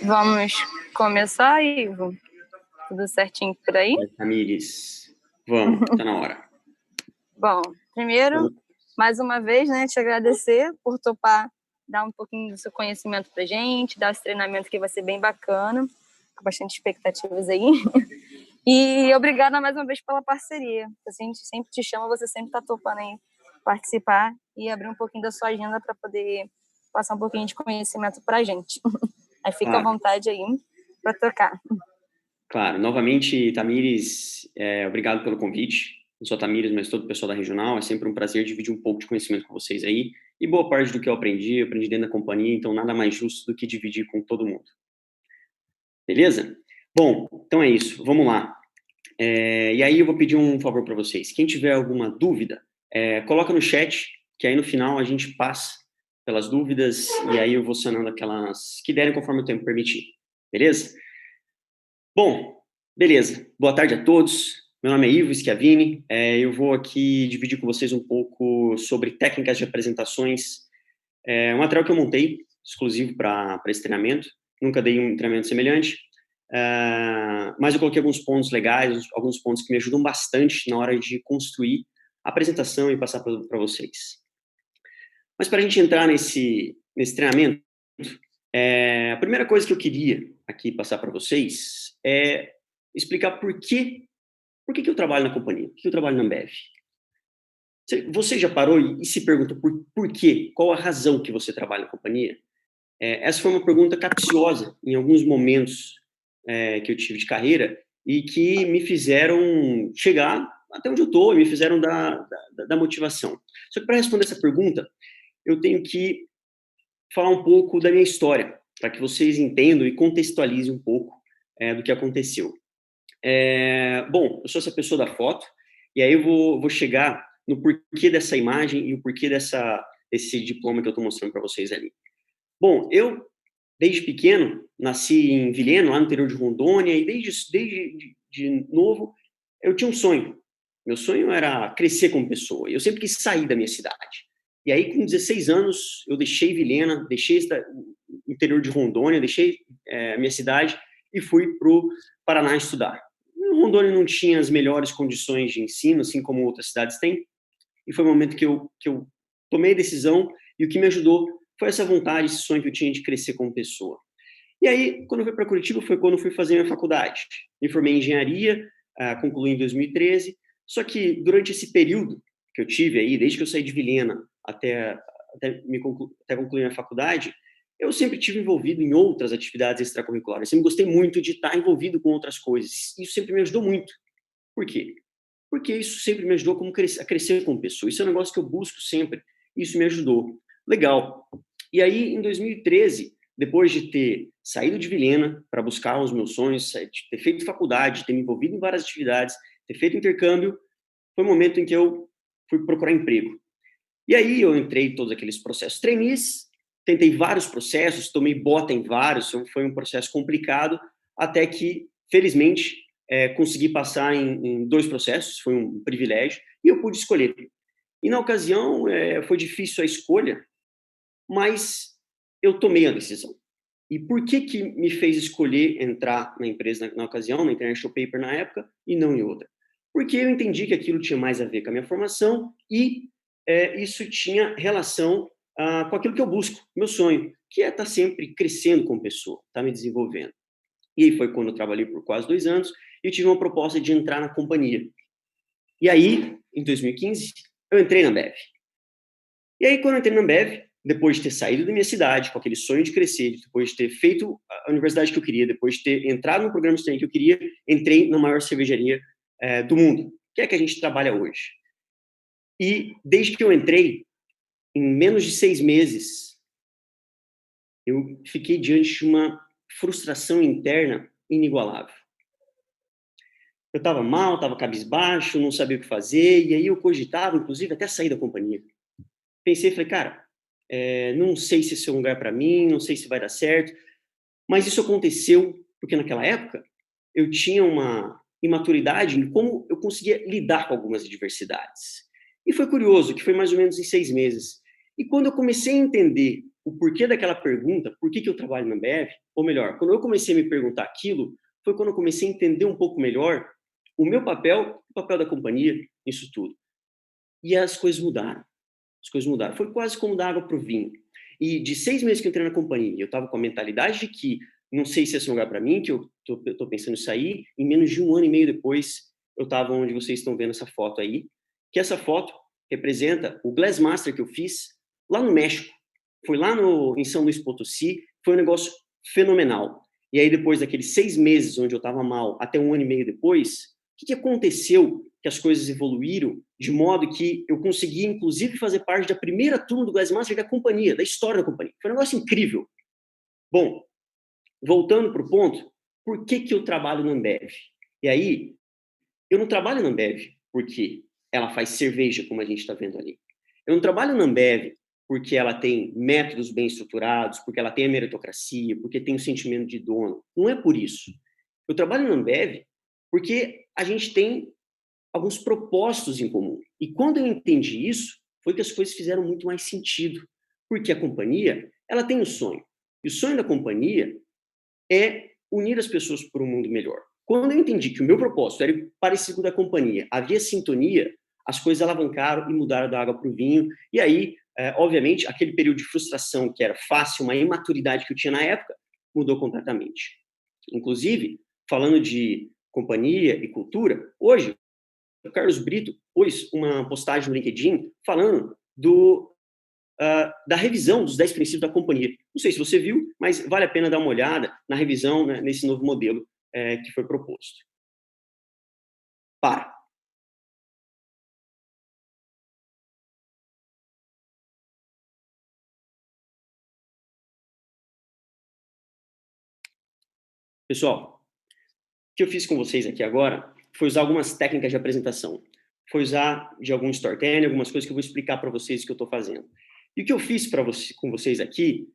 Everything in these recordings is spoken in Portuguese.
Vamos começar, Ivo? Tudo certinho por aí? Tamires, vamos, tá na hora. Bom, primeiro, mais uma vez, né, te agradecer por topar dar um pouquinho do seu conhecimento pra gente, dar esse treinamento que vai ser bem bacana, com bastante expectativas aí. E obrigada mais uma vez pela parceria. A gente sempre te chama, você sempre tá topando aí participar e abrir um pouquinho da sua agenda para poder passar um pouquinho de conhecimento pra gente. Aí fica à vontade aí para tocar. Claro, novamente, Tamires, obrigado pelo convite. Não só Tamires, mas todo o pessoal da Regional. É sempre um prazer dividir um pouco de conhecimento com vocês aí. E boa parte do que eu aprendi dentro da companhia, então nada mais justo do que dividir com todo mundo. Beleza? Bom, então é isso. Vamos lá. E aí eu vou pedir um favor para vocês. Quem tiver alguma dúvida, coloca no chat, que aí no final a gente passa pelas dúvidas e aí eu vou sanando aquelas que derem conforme o tempo permitir. Beleza? Bom, beleza. Boa tarde a todos. Meu nome é Ivo Schiavini. Eu vou aqui dividir com vocês um pouco sobre técnicas de apresentações. Um material que eu montei exclusivo para esse treinamento. Nunca dei um treinamento semelhante. Mas eu coloquei alguns pontos legais, alguns pontos que me ajudam bastante na hora de construir a apresentação e passar para vocês. Mas para a gente entrar nesse treinamento, a primeira coisa que eu queria aqui passar para vocês é explicar por que eu trabalho na companhia, por que eu trabalho na Ambev. Você já parou e se perguntou por quê? Qual a razão que você trabalha na companhia? Essa foi uma pergunta capciosa em alguns momentos que eu tive de carreira e que me fizeram chegar até onde eu estou, me fizeram da motivação. Só que para responder essa pergunta, eu tenho que falar um pouco da minha história, para que vocês entendam e contextualizem um pouco do que aconteceu. Bom, eu sou essa pessoa da foto, e aí eu vou chegar no porquê dessa imagem e o porquê desse diploma que eu estou mostrando para vocês ali. Bom, eu, desde pequeno, nasci em Vilhena, lá no interior de Rondônia, e desde de novo, eu tinha um sonho. Meu sonho era crescer como pessoa, e eu sempre quis sair da minha cidade. E aí, com 16 anos, eu deixei Vilhena, deixei o interior de Rondônia, deixei a minha cidade e fui para o Paraná estudar. Rondônia não tinha as melhores condições de ensino, assim como outras cidades têm, e foi o momento que eu tomei a decisão, e o que me ajudou foi essa vontade, esse sonho que eu tinha de crescer como pessoa. E aí, quando eu fui para Curitiba, foi quando eu fui fazer minha faculdade. Me formei em engenharia, concluí em 2013, só que durante esse período que eu tive aí, desde que eu saí de Vilhena até concluir minha faculdade, eu sempre tive envolvido em outras atividades extracurriculares. Eu sempre gostei muito de estar envolvido com outras coisas. Isso sempre me ajudou muito. Por quê? Porque isso sempre me ajudou a crescer como pessoa. Isso é um negócio que eu busco sempre. Isso me ajudou. Legal. E aí, em 2013, depois de ter saído de Vilhena para buscar os meus sonhos, de ter feito faculdade, ter me envolvido em várias atividades, ter feito intercâmbio, foi o momento em que eu fui procurar emprego. E aí eu entrei em todos aqueles processos trainees, tentei vários processos, tomei bota em vários, foi um processo complicado, até que, felizmente, consegui passar em 2 processos, foi um privilégio, e eu pude escolher. E na ocasião, foi difícil a escolha, mas eu tomei a decisão. E por que me fez escolher entrar na empresa na ocasião, na International Paper na época, e não em outra? Porque eu entendi que aquilo tinha mais a ver com a minha formação e isso tinha relação com aquilo que eu busco, meu sonho, que é estar sempre crescendo como pessoa, estar me desenvolvendo. E aí foi quando eu trabalhei por quase 2 anos e tive uma proposta de entrar na companhia. E aí, em 2015, eu entrei na Ambev. E aí, quando eu entrei na Ambev, depois de ter saído da minha cidade, com aquele sonho de crescer, depois de ter feito a universidade que eu queria, depois de ter entrado no programa estudante que eu queria, entrei na maior cervejaria do mundo, que é a que a gente trabalha hoje. E desde que eu entrei, em menos de 6 meses, eu fiquei diante de uma frustração interna inigualável. Eu estava mal, estava cabisbaixo, não sabia o que fazer, e aí eu cogitava, inclusive, até sair da companhia. Pensei, falei, cara, não sei se esse é um lugar para mim, não sei se vai dar certo, mas isso aconteceu porque naquela época eu tinha uma imaturidade em como eu conseguia lidar com algumas adversidades. E foi curioso, que foi mais ou menos em 6 meses. E quando eu comecei a entender o porquê daquela pergunta, por que eu trabalho na Ambev, ou melhor, quando eu comecei a me perguntar aquilo, foi quando eu comecei a entender um pouco melhor o meu papel, o papel da companhia, nisso tudo. E as coisas mudaram. As coisas mudaram. Foi quase como dar água para o vinho. E de 6 meses que eu entrei na companhia, eu estava com a mentalidade de que não sei se esse é um lugar para mim, que eu tô pensando em sair. Em menos de 1 ano e meio depois, eu estava onde vocês estão vendo essa foto aí, que essa foto representa o Glassmaster que eu fiz lá no México. Foi lá em São Luís Potosí, foi um negócio fenomenal. E aí, depois daqueles 6 meses onde eu estava mal, até 1 ano e meio depois, o que aconteceu que as coisas evoluíram de modo que eu consegui, inclusive, fazer parte da primeira turma do Glassmaster da companhia, da história da companhia. Foi um negócio incrível. Bom, voltando para o ponto, por que eu trabalho na Ambev? E aí, eu não trabalho na Ambev porque ela faz cerveja, como a gente está vendo ali. Eu não trabalho na Ambev porque ela tem métodos bem estruturados, porque ela tem a meritocracia, porque tem o sentimento de dono. Não é por isso. Eu trabalho na Ambev porque a gente tem alguns propósitos em comum. E quando eu entendi isso, foi que as coisas fizeram muito mais sentido. Porque a companhia, ela tem um sonho. E o sonho da companhia é unir as pessoas por um mundo melhor. Quando eu entendi que o meu propósito era parecido da companhia, havia sintonia, as coisas alavancaram e mudaram da água para o vinho. E aí, obviamente, aquele período de frustração que era fácil, uma imaturidade que eu tinha na época, mudou completamente. Inclusive, falando de companhia e cultura, hoje, o Carlos Brito pôs uma postagem no LinkedIn falando da revisão dos 10 princípios da companhia. Não sei se você viu, mas vale a pena dar uma olhada na revisão, né, nesse novo modelo que foi proposto. Para. Pessoal, o que eu fiz com vocês aqui agora foi usar algumas técnicas de apresentação. Foi usar de algum storytelling, algumas coisas que eu vou explicar para vocês o que eu estou fazendo. E o que eu fiz com vocês aqui,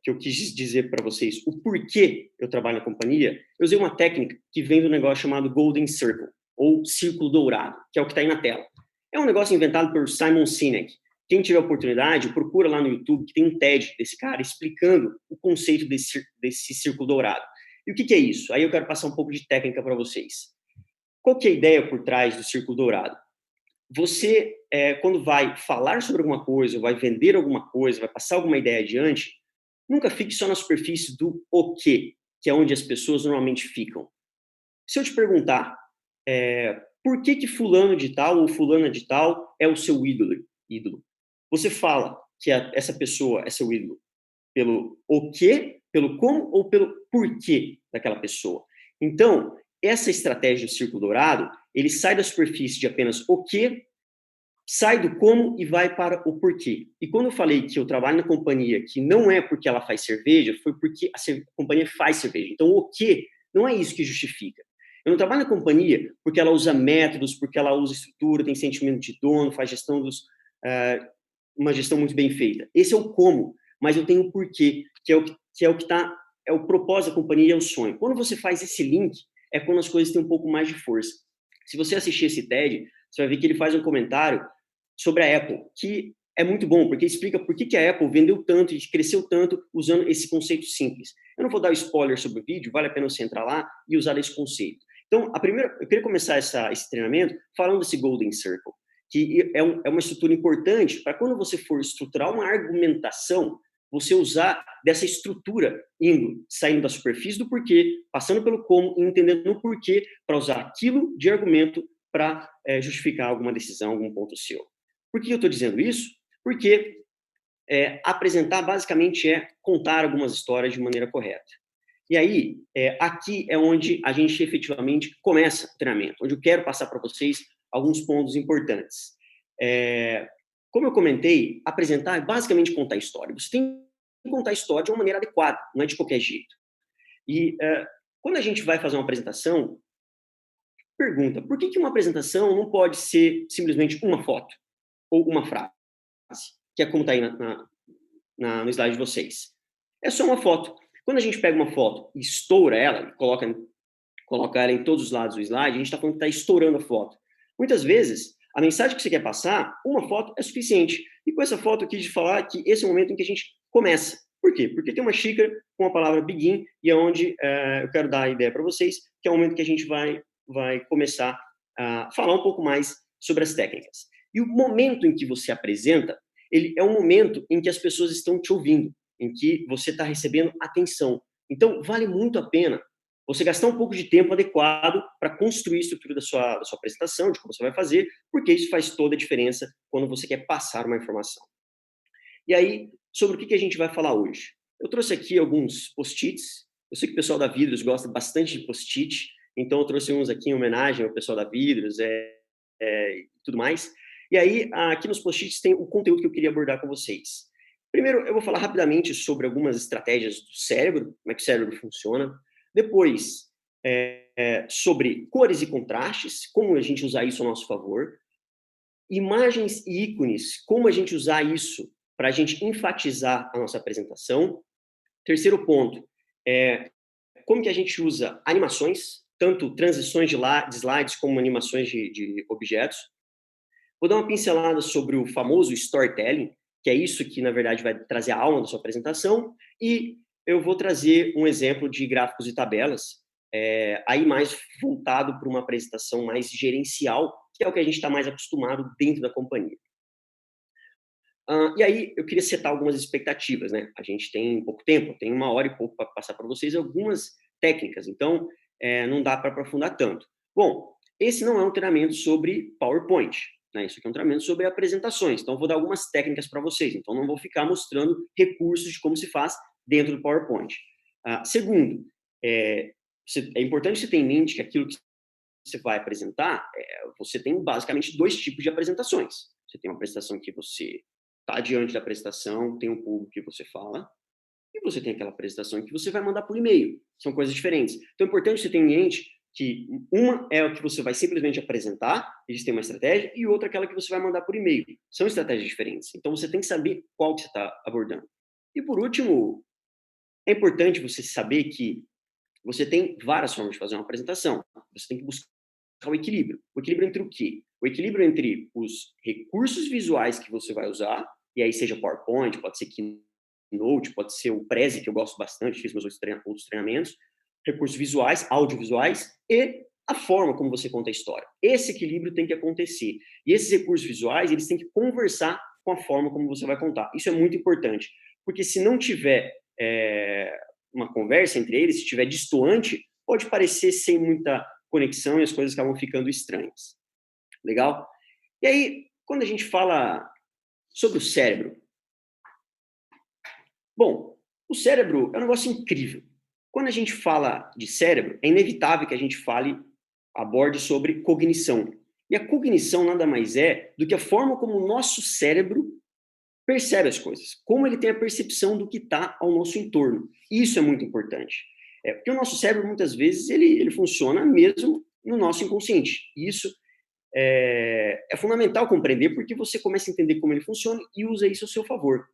que eu quis dizer para vocês o porquê eu trabalho na companhia, eu usei uma técnica que vem do negócio chamado Golden Circle, ou Círculo Dourado, que é o que está aí na tela. É um negócio inventado por Simon Sinek. Quem tiver oportunidade, procura lá no YouTube, que tem um TED desse cara explicando o conceito desse círculo dourado. E o que é isso? Aí eu quero passar um pouco de técnica para vocês. Qual que é a ideia por trás do círculo dourado? Você, quando vai falar sobre alguma coisa, vai vender alguma coisa, vai passar alguma ideia adiante, nunca fique só na superfície do o quê, que é onde as pessoas normalmente ficam. Se eu te perguntar, por que fulano de tal ou fulana de tal é o seu ídolo? Você fala que essa pessoa é seu ídolo pelo o quê, pelo como ou pelo porquê daquela pessoa. Então, essa estratégia do círculo dourado, ele sai da superfície de apenas o quê, sai do como e vai para o porquê. E quando eu falei que eu trabalho na companhia que não é porque ela faz cerveja, foi porque a companhia faz cerveja. Então, o quê não é isso que justifica. Eu não trabalho na companhia porque ela usa métodos, porque ela usa estrutura, tem sentimento de dono, faz gestão uma gestão muito bem feita. Esse é o como, mas eu tenho o porquê, que é o que tá, é o propósito da companhia, é o sonho. Quando você faz esse link, é quando as coisas têm um pouco mais de força. Se você assistir esse TED, você vai ver que ele faz um comentário sobre a Apple, que é muito bom, porque explica por que a Apple vendeu tanto e cresceu tanto usando esse conceito simples. Eu não vou dar spoiler sobre o vídeo, vale a pena você entrar lá e usar esse conceito. Então, eu queria começar esse treinamento falando desse Golden Circle, que é uma estrutura importante para quando você for estruturar uma argumentação, você usar dessa estrutura, saindo da superfície do porquê, passando pelo como e entendendo o porquê, para usar aquilo de argumento para justificar alguma decisão, algum ponto seu. Por que eu estou dizendo isso? Porque apresentar basicamente é contar algumas histórias de maneira correta. E aí, aqui é onde a gente efetivamente começa o treinamento, onde eu quero passar para vocês alguns pontos importantes. Como eu comentei, apresentar é basicamente contar história. Você tem que contar a história de uma maneira adequada, não é de qualquer jeito. E quando a gente vai fazer uma apresentação, pergunta, por que uma apresentação não pode ser simplesmente uma foto ou uma frase, que é como está aí no slide de vocês? É só uma foto. Quando a gente pega uma foto e estoura ela, coloca ela em todos os lados do slide, a gente está falando que está estourando a foto. Muitas vezes, a mensagem que você quer passar, uma foto é suficiente. E com essa foto eu quis falar que esse é o momento em que a gente começa. Por quê? Porque tem uma xícara com a palavra begin e é onde eu quero dar a ideia para vocês, que é o momento que a gente vai começar a falar um pouco mais sobre as técnicas. E o momento em que você apresenta, ele é um momento em que as pessoas estão te ouvindo, em que você está recebendo atenção. Então, vale muito a pena você gastar um pouco de tempo adequado para construir a estrutura da sua apresentação, de como você vai fazer, porque isso faz toda a diferença quando você quer passar uma informação. E aí, sobre o que a gente vai falar hoje? Eu trouxe aqui alguns post-its. Eu sei que o pessoal da Vidros gosta bastante de post-it, então eu trouxe uns aqui em homenagem ao pessoal da Vidros e tudo mais. E aí, aqui nos post-its tem o conteúdo que eu queria abordar com vocês. Primeiro, eu vou falar rapidamente sobre algumas estratégias do cérebro, como é que o cérebro funciona. Depois, sobre cores e contrastes, como a gente usar isso a nosso favor. Imagens e ícones, como a gente usar isso para a gente enfatizar a nossa apresentação. Terceiro ponto, como que a gente usa animações, tanto transições de slides como animações de objetos. Vou dar uma pincelada sobre o famoso storytelling, que é isso que, na verdade, vai trazer a alma da sua apresentação, e eu vou trazer um exemplo de gráficos e tabelas, aí mais voltado para uma apresentação mais gerencial, que é o que a gente está mais acostumado dentro da companhia. E aí, eu queria setar algumas expectativas, né? A gente tem pouco tempo, tem 1 hora e pouco para passar para vocês algumas técnicas, então não dá para aprofundar tanto. Bom, esse não é um treinamento sobre PowerPoint, né? Isso aqui é um treinamento sobre apresentações, então eu vou dar algumas técnicas para vocês, então não vou ficar mostrando recursos de como se faz dentro do PowerPoint. Segundo, é importante você ter em mente que aquilo que você vai apresentar, você tem basicamente 2 tipos de apresentações. Você tem uma apresentação que você está diante da apresentação, tem um público que você fala, e você tem aquela apresentação que você vai mandar por e-mail. São coisas diferentes. Então é importante você ter em mente que uma é o que você vai simplesmente apresentar, eles têm uma estratégia, e outra é aquela que você vai mandar por e-mail. São estratégias diferentes. Então você tem que saber qual que você está abordando. E por último, é importante você saber que você tem várias formas de fazer uma apresentação. Você tem que buscar o equilíbrio. O equilíbrio entre o quê? O equilíbrio entre os recursos visuais que você vai usar, e aí seja PowerPoint, pode ser Keynote, pode ser o Prezi, que eu gosto bastante, fiz meus outros treinamentos, recursos visuais, audiovisuais, e a forma como você conta a história. Esse equilíbrio tem que acontecer. E esses recursos visuais, eles têm que conversar com a forma como você vai contar. Isso é muito importante, porque se não tiver uma conversa entre eles, se estiver distoante, pode parecer sem muita conexão e as coisas acabam ficando estranhas. Legal? E aí, quando a gente fala sobre o cérebro, bom, o cérebro é um negócio incrível. Quando a gente fala de cérebro, é inevitável que a gente aborde sobre cognição. E a cognição nada mais é do que a forma como o nosso cérebro percebe as coisas, como ele tem a percepção do que está ao nosso entorno. Isso é muito importante. Porque o nosso cérebro, muitas vezes, ele funciona mesmo no nosso inconsciente. E isso é fundamental compreender, porque você começa a entender como ele funciona e usa isso a seu favor.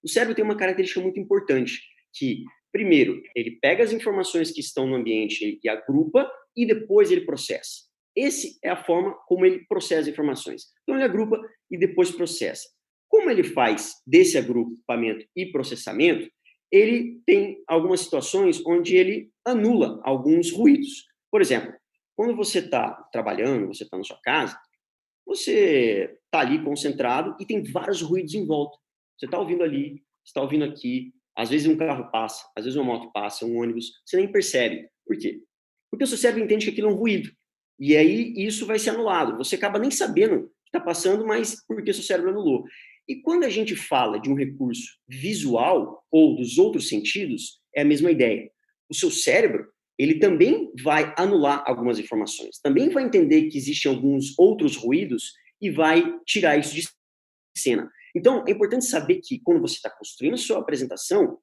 O cérebro tem uma característica muito importante, que, primeiro, ele pega as informações que estão no ambiente e agrupa, e depois ele processa. Essa é a forma como ele processa as informações. Então, ele agrupa e depois processa. Como ele faz desse agrupamento e processamento, ele tem algumas situações onde ele anula alguns ruídos. Por exemplo, quando você está trabalhando, você está na sua casa, você está ali concentrado e tem vários ruídos em volta. Você está ouvindo ali, você está ouvindo aqui, às vezes um carro passa, às vezes uma moto passa, um ônibus, você nem percebe. Por quê? Porque o seu cérebro entende que aquilo é um ruído. E aí isso vai ser anulado. Você acaba nem sabendo que está passando, mas porque o seu cérebro anulou. E quando a gente fala de um recurso visual ou dos outros sentidos, é a mesma ideia. O seu cérebro, ele também vai anular algumas informações, também vai entender que existem alguns outros ruídos e vai tirar isso de cena. Então, é importante saber que quando você está construindo a sua apresentação,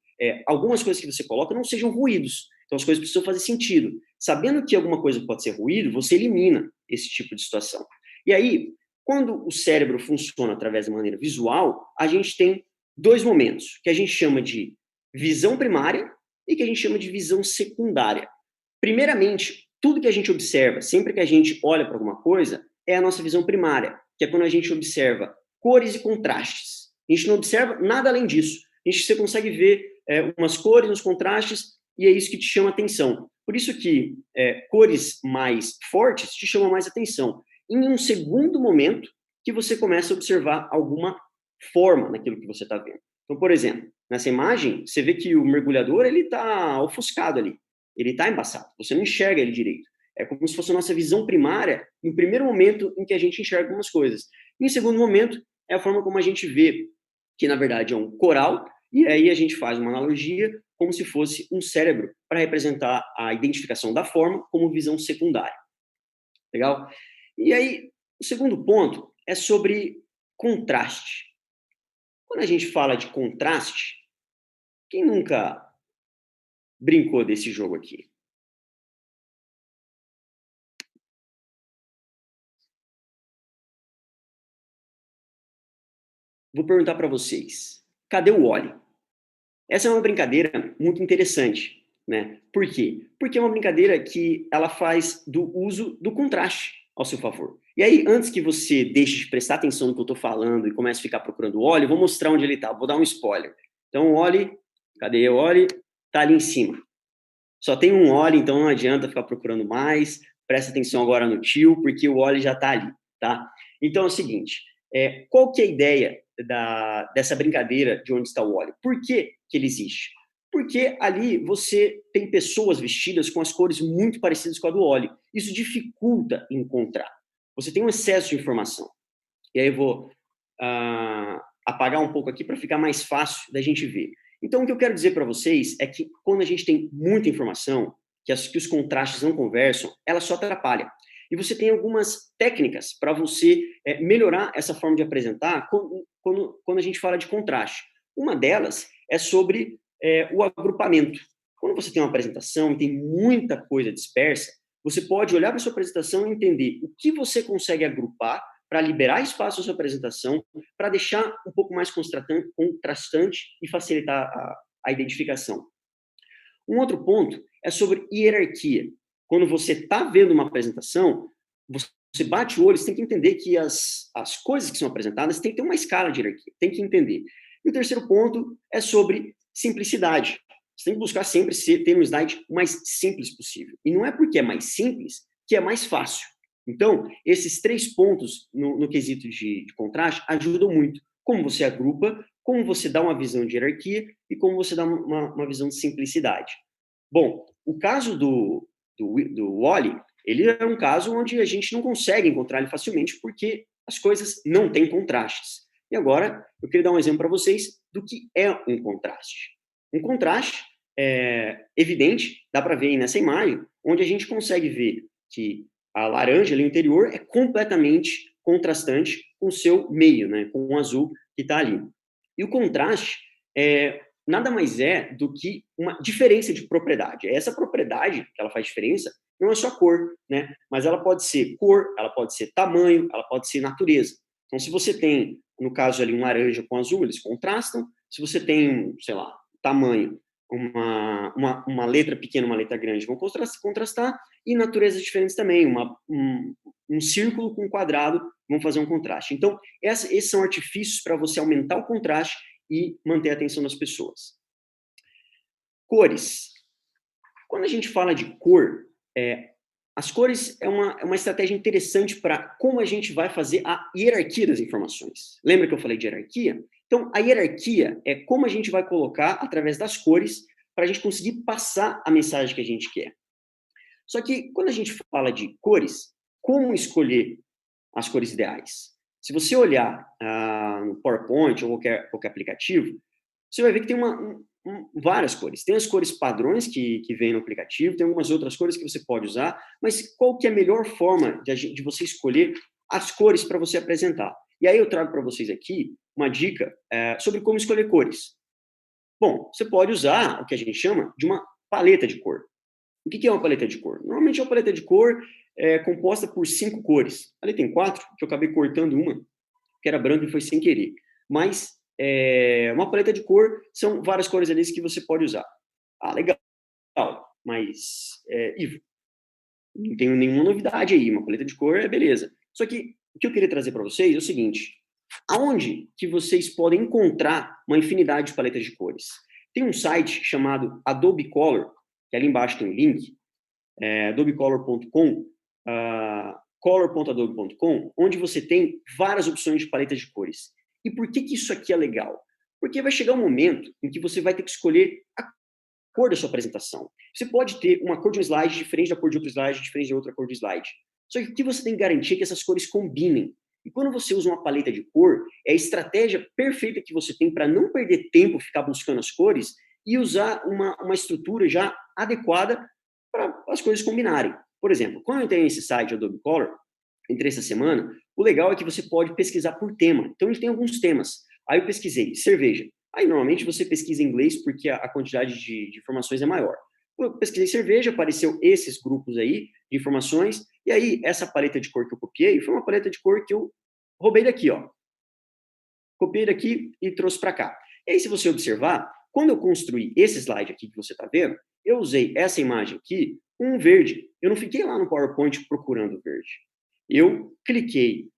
algumas coisas que você coloca não sejam ruídos. Então, as coisas precisam fazer sentido. Sabendo que alguma coisa pode ser ruído, você elimina esse tipo de situação. E aí, quando o cérebro funciona através da maneira visual, a gente tem 2 momentos, que a gente chama de visão primária e que a gente chama de visão secundária. Primeiramente, tudo que a gente observa, sempre que a gente olha para alguma coisa, é a nossa visão primária, que é quando a gente observa cores e contrastes. A gente não observa nada além disso. você consegue ver umas cores, uns contrastes, e é isso que te chama atenção. Por isso que cores mais fortes te chamam mais atenção. Em um segundo momento, que você começa a observar alguma forma naquilo que você está vendo. Então, por exemplo, nessa imagem, você vê que o mergulhador ele está ofuscado ali, ele está embaçado, você não enxerga ele direito. É como se fosse a nossa visão primária no primeiro momento em que a gente enxerga algumas coisas. Em segundo momento, é a forma como a gente vê que, na verdade, é um coral, e aí a gente faz uma analogia como se fosse um cérebro para representar a identificação da forma como visão secundária. Legal? E aí, o segundo ponto é sobre contraste. Quando a gente fala de contraste, quem nunca brincou desse jogo aqui? Vou perguntar para vocês. Cadê o Wally? Essa é uma brincadeira muito interessante, né? Por quê? Porque é uma brincadeira que ela faz do uso do contraste ao seu favor. E aí, antes que você deixe de prestar atenção no que eu estou falando e comece a ficar procurando o Wally, eu vou mostrar onde ele está. Vou dar um spoiler. Então, o Wally, cadê o Wally? Está ali em cima. Só tem um Wally, então não adianta ficar procurando mais. Presta atenção agora no tio, porque o Wally já está ali, tá? Então é o seguinte, qual que é a ideia dessa brincadeira de onde está o Wally? Por que ele existe? Porque ali você tem pessoas vestidas com as cores muito parecidas com a do Wally. Isso dificulta encontrar. Você tem um excesso de informação. E aí eu vou apagar um pouco aqui para ficar mais fácil da gente ver. Então, o que eu quero dizer para vocês é que quando a gente tem muita informação, que os contrastes não conversam, ela só atrapalha. E você tem algumas técnicas para você melhorar essa forma de apresentar quando a gente fala de contraste. Uma delas é sobre o agrupamento. Quando você tem uma apresentação e tem muita coisa dispersa, você pode olhar para a sua apresentação e entender o que você consegue agrupar para liberar espaço à sua apresentação, para deixar um pouco mais contrastante e facilitar a identificação. Um outro ponto é sobre hierarquia. Quando você está vendo uma apresentação, você bate o olho, você tem que entender que as coisas que são apresentadas tem que ter uma escala de hierarquia, tem que entender. E o terceiro ponto é sobre simplicidade. Você tem que buscar sempre ter um slide o mais simples possível. E não é porque é mais simples que é mais fácil. Então, esses 3 pontos no quesito de contraste ajudam muito. Como você agrupa, como você dá uma visão de hierarquia e como você dá uma visão de simplicidade. Bom, o caso do Wally, ele é um caso onde a gente não consegue encontrar ele facilmente porque as coisas não têm contrastes. E agora, eu queria dar um exemplo para vocês do que é um contraste. Um contraste evidente, dá para ver aí nessa imagem, onde a gente consegue ver que a laranja ali no interior é completamente contrastante com o seu meio, né, com o azul que está ali. E o contraste nada mais é do que uma diferença de propriedade. Essa propriedade que ela faz diferença não é só cor, né, mas ela pode ser cor, ela pode ser tamanho, ela pode ser natureza. Então, se você tem, no caso ali, um laranja com azul, eles contrastam. Se você tem, sei lá, tamanho, uma letra pequena, uma letra grande, vão contrastar, e naturezas diferentes também, um círculo com um quadrado vão fazer um contraste. Então, esses são artifícios para você aumentar o contraste e manter a atenção das pessoas. Cores. Quando a gente fala de cor, as cores é uma estratégia interessante para como a gente vai fazer a hierarquia das informações. Lembra que eu falei de hierarquia? Então, a hierarquia é como a gente vai colocar, através das cores, para a gente conseguir passar a mensagem que a gente quer. Só que, quando a gente fala de cores, como escolher as cores ideais? Se você olhar no PowerPoint ou qualquer aplicativo, você vai ver que tem várias cores. Tem as cores padrões que vêm no aplicativo, tem algumas outras cores que você pode usar, mas qual que é a melhor forma de você escolher as cores para você apresentar? E aí eu trago para vocês aqui uma dica sobre como escolher cores. Bom, você pode usar o que a gente chama de uma paleta de cor. O que é uma paleta de cor? Normalmente uma paleta de cor composta por 5 cores. Ali tem 4, que eu acabei cortando uma, que era branca e foi sem querer. Mas uma paleta de cor são várias cores ali que você pode usar. Ah, legal. Mas, Ivo, não tenho nenhuma novidade aí. Uma paleta de cor é beleza. Só que o que eu queria trazer para vocês é o seguinte. Aonde que vocês podem encontrar uma infinidade de paletas de cores? Tem um site chamado Adobe Color, que ali embaixo tem um link, adobecolor.com, color.adobe.com, onde você tem várias opções de paletas de cores. E por que isso aqui é legal? Porque vai chegar um momento em que você vai ter que escolher a cor da sua apresentação. Você pode ter uma cor de um slide diferente da cor de outro slide, diferente de outra cor de slide. Só que o que você tem que garantir é que essas cores combinem. E quando você usa uma paleta de cor, é a estratégia perfeita que você tem para não perder tempo ficar buscando as cores e usar uma estrutura já adequada para as coisas combinarem. Por exemplo, quando eu entrei nesse site Adobe Color, entrei essa semana, o legal é que você pode pesquisar por tema. Então, ele tem alguns temas. Aí eu pesquisei cerveja. Aí, normalmente, você pesquisa em inglês porque a quantidade de informações é maior. Eu pesquisei cerveja, apareceu esses grupos aí de informações, e aí essa paleta de cor que eu copiei foi uma paleta de cor que eu roubei daqui, ó. Copiei daqui e trouxe para cá. E aí, se você observar, quando eu construí esse slide aqui que você está vendo, eu usei essa imagem aqui, um verde. Eu não fiquei lá no PowerPoint procurando verde. Eu cliquei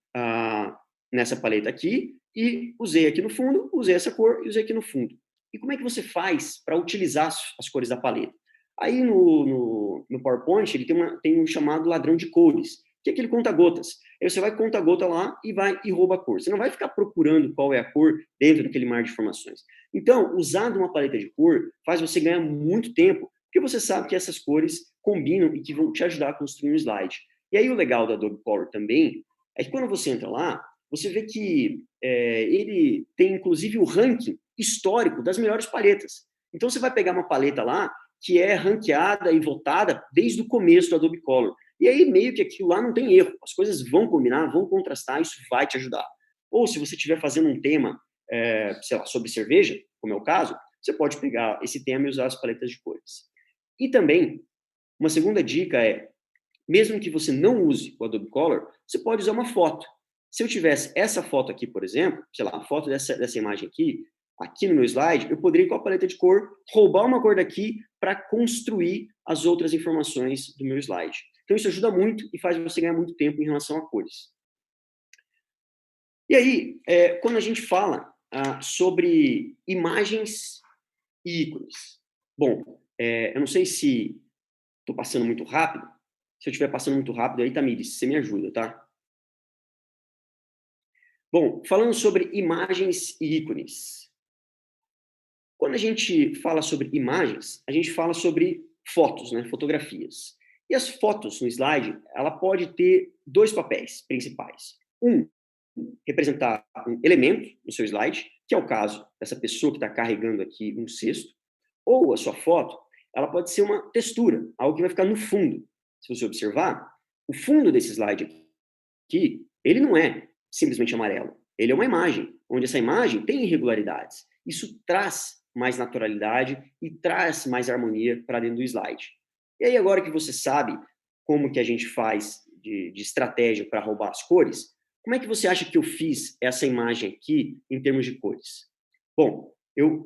nessa paleta aqui e usei aqui no fundo, usei essa cor e usei aqui no fundo. E como é que você faz para utilizar as cores da paleta? Aí no PowerPoint ele tem um chamado ladrão de cores, que é aquele conta-gotas. Aí você vai conta-gota lá e rouba a cor. Você não vai ficar procurando qual é a cor dentro daquele mar de informações. Então, usando uma paleta de cor faz você ganhar muito tempo, porque você sabe que essas cores combinam e que vão te ajudar a construir um slide. E aí o legal da Adobe Color também é que quando você entra lá, você vê que ele tem inclusive o ranking histórico das melhores paletas. Então você vai pegar uma paleta lá que é ranqueada e votada desde o começo do Adobe Color. E aí meio que aquilo lá não tem erro. As coisas vão combinar, vão contrastar, isso vai te ajudar. Ou se você estiver fazendo um tema, sei lá, sobre cerveja, como é o caso, você pode pegar esse tema e usar as paletas de cores. E também, uma segunda dica é, mesmo que você não use o Adobe Color, você pode usar uma foto. Se eu tivesse essa foto aqui, por exemplo, sei lá, a foto dessa imagem aqui no meu slide, eu poderia, com a paleta de cor, roubar uma cor daqui para construir as outras informações do meu slide. Então, isso ajuda muito e faz você ganhar muito tempo em relação a cores. E aí, quando a gente fala sobre imagens e ícones, bom, eu não sei se estou passando muito rápido. Se eu estiver passando muito rápido, aí, Tamires, você me ajuda, tá? Bom, falando sobre imagens e ícones. Quando a gente fala sobre imagens, a gente fala sobre fotos, né, fotografias. E as fotos no slide, ela pode ter dois papéis principais. Um, representar um elemento no seu slide, que é o caso dessa pessoa que está carregando aqui um cesto, ou a sua foto, ela pode ser uma textura, algo que vai ficar no fundo. Se você observar, o fundo desse slide aqui, ele não é simplesmente amarelo. Ele é uma imagem, onde essa imagem tem irregularidades. Isso traz mais naturalidade e traz mais harmonia para dentro do slide. E aí, agora que você sabe como que a gente faz de estratégia para roubar as cores, como é que você acha que eu fiz essa imagem aqui em termos de cores? Bom,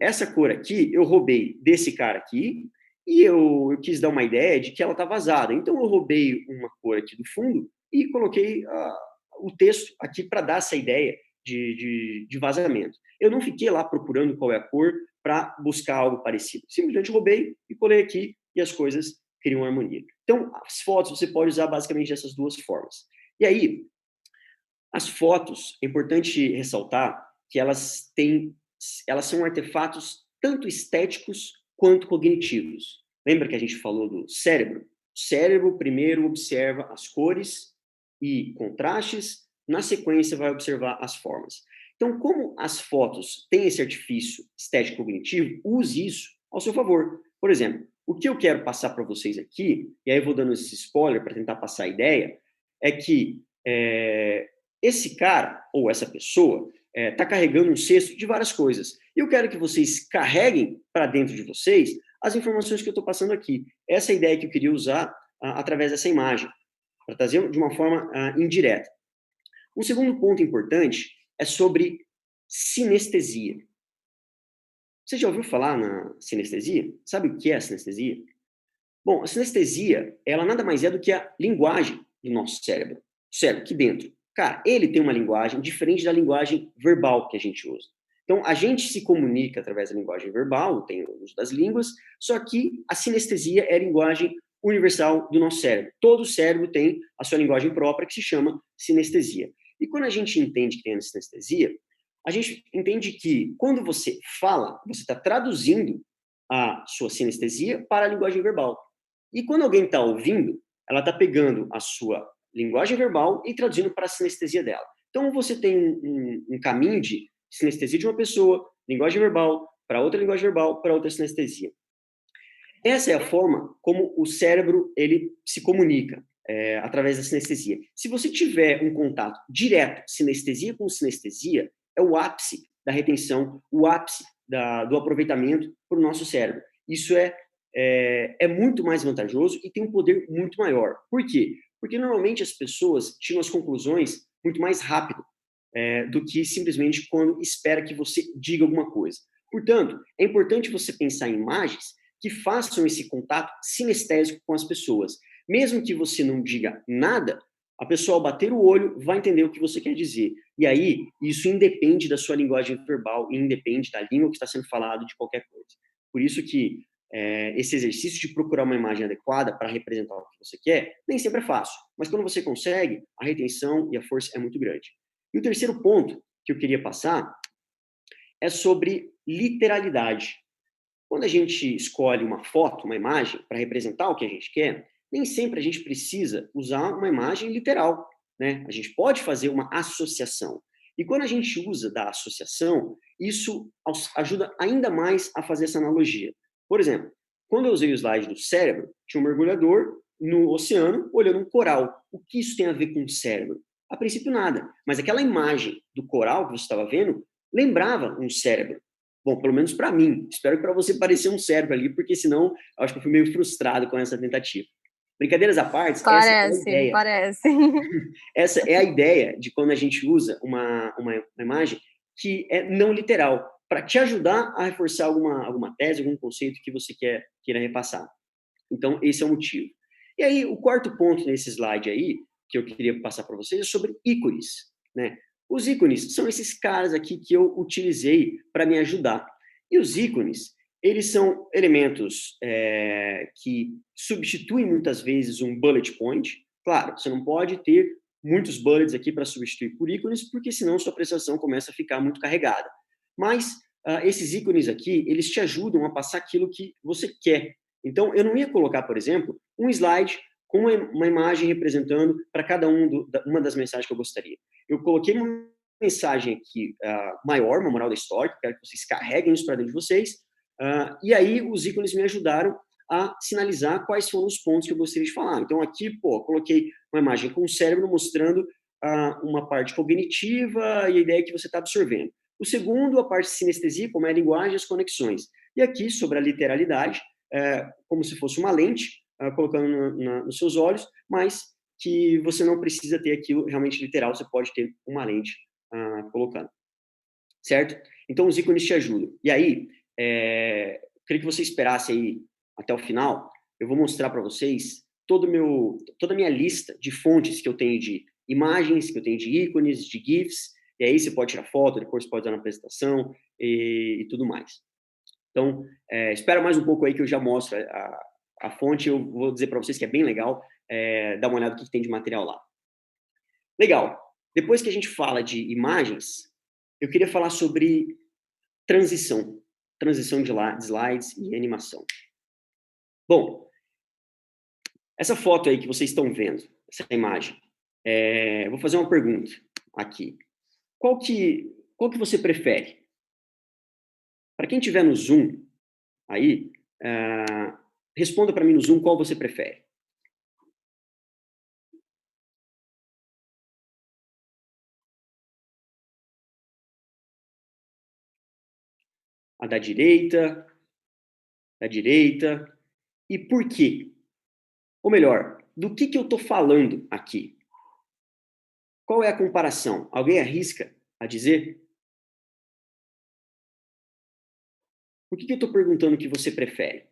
essa cor aqui eu roubei desse cara aqui e eu quis dar uma ideia de que ela está vazada. Então eu roubei uma cor aqui do fundo e coloquei o texto aqui para dar essa ideia de vazamento. Eu não fiquei lá procurando qual é a cor para buscar algo parecido. Simplesmente roubei e colei aqui e as coisas criam harmonia. Então, as fotos você pode usar basicamente dessas duas formas. E aí, as fotos, é importante ressaltar que elas são artefatos tanto estéticos quanto cognitivos. Lembra que a gente falou do cérebro? O cérebro primeiro observa as cores e contrastes, na sequência vai observar as formas. Então, como as fotos têm esse artifício estético cognitivo, use isso ao seu favor. Por exemplo, o que eu quero passar para vocês aqui, e aí eu vou dando esse spoiler para tentar passar a ideia, é que esse cara ou essa pessoa está carregando um cesto de várias coisas. E eu quero que vocês carreguem para dentro de vocês as informações que eu estou passando aqui. Essa é a ideia que eu queria usar através dessa imagem, para trazer de uma forma indireta. Um segundo ponto importante é sobre sinestesia. Você já ouviu falar na sinestesia? Sabe o que é a sinestesia? Bom, a sinestesia, ela nada mais é do que a linguagem do nosso cérebro. O cérebro aqui dentro. Cara, ele tem uma linguagem diferente da linguagem verbal que a gente usa. Então, a gente se comunica através da linguagem verbal, tem o uso das línguas, só que a sinestesia é a linguagem universal do nosso cérebro. Todo cérebro tem a sua linguagem própria, que se chama sinestesia. E quando a gente entende que tem a sinestesia, a gente entende que quando você fala, você está traduzindo a sua sinestesia para a linguagem verbal. E quando alguém está ouvindo, ela está pegando a sua linguagem verbal e traduzindo para a sinestesia dela. Então, você tem um caminho de sinestesia de uma pessoa, linguagem verbal, para outra linguagem verbal, para outra sinestesia. Essa é a forma como o cérebro ele se comunica através da sinestesia. Se você tiver um contato direto, sinestesia com sinestesia, é o ápice da retenção, o ápice do aproveitamento para o nosso cérebro. Isso é muito mais vantajoso e tem um poder muito maior. Por quê? Porque normalmente as pessoas tiram as conclusões muito mais rápido do que simplesmente quando espera que você diga alguma coisa. Portanto, é importante você pensar em imagens que façam esse contato sinestésico com as pessoas. Mesmo que você não diga nada, a pessoa, ao bater o olho, vai entender o que você quer dizer. E aí, isso independe da sua linguagem verbal, independe da língua que está sendo falado, de qualquer coisa. Por isso que esse exercício de procurar uma imagem adequada para representar o que você quer, nem sempre é fácil. Mas quando você consegue, a retenção e a força é muito grande. E o terceiro ponto que eu queria passar é sobre literalidade. Quando a gente escolhe uma foto, uma imagem, para representar o que a gente quer, nem sempre a gente precisa usar uma imagem literal, né? A gente pode fazer uma associação. E quando a gente usa da associação, isso ajuda ainda mais a fazer essa analogia. Por exemplo, quando eu usei o slide do cérebro, tinha um mergulhador no oceano olhando um coral. O que isso tem a ver com o cérebro? A princípio, nada. Mas aquela imagem do coral que você estava vendo lembrava um cérebro. Bom, pelo menos para mim. Espero que para você pareça um cérebro ali, porque senão eu acho que eu fui meio frustrado com essa tentativa. Brincadeiras à parte, essa é a Parece, ideia. parece. Essa é a ideia de quando a gente usa uma imagem que é não literal, para te ajudar a reforçar alguma tese, algum conceito que você queira repassar. Então, esse é o motivo. E aí, o quarto ponto nesse slide aí, que eu queria passar para vocês, é sobre ícones, né? Os ícones são esses caras aqui que eu utilizei para me ajudar. E os ícones, eles são elementos que substituem muitas vezes um bullet point. Claro, você não pode ter muitos bullets aqui para substituir por ícones, porque senão sua prestação começa a ficar muito carregada. Mas esses ícones aqui, eles te ajudam a passar aquilo que você quer. Então, eu não ia colocar, por exemplo, um slide com uma imagem representando para cada uma das mensagens que eu gostaria. Eu coloquei uma mensagem aqui maior, uma moral da história, que eu quero que vocês carreguem isso para dentro de vocês, e aí os ícones me ajudaram a sinalizar quais foram os pontos que eu gostaria de falar. Então, aqui, coloquei uma imagem com o cérebro mostrando uma parte cognitiva e a ideia que você está absorvendo. O segundo, a parte de sinestesia, como é a linguagem e as conexões. E aqui, sobre a literalidade, como se fosse uma lente, colocando nos seus olhos, mas que você não precisa ter aquilo realmente literal, você pode ter uma lente colocando. Certo? Então, os ícones te ajudam. E aí, eu queria que você esperasse aí até o final, eu vou mostrar para vocês toda a minha lista de fontes que eu tenho de imagens, que eu tenho de ícones, de GIFs, e aí você pode tirar foto, depois você pode usar na apresentação e tudo mais. Então, espera mais um pouco aí que eu já mostro a fonte, eu vou dizer para vocês que é bem legal, dá uma olhada no que tem de material lá. Legal. Depois que a gente fala de imagens, eu queria falar sobre transição de slides e animação. Bom, essa foto aí que vocês estão vendo, essa imagem, vou fazer uma pergunta aqui. Qual que você prefere? Para quem tiver no Zoom aí, responda para mim no Zoom qual você prefere. A da direita, e por quê? Ou melhor, do que eu estou falando aqui? Qual é a comparação? Alguém arrisca a dizer? Por que eu estou perguntando o que você prefere?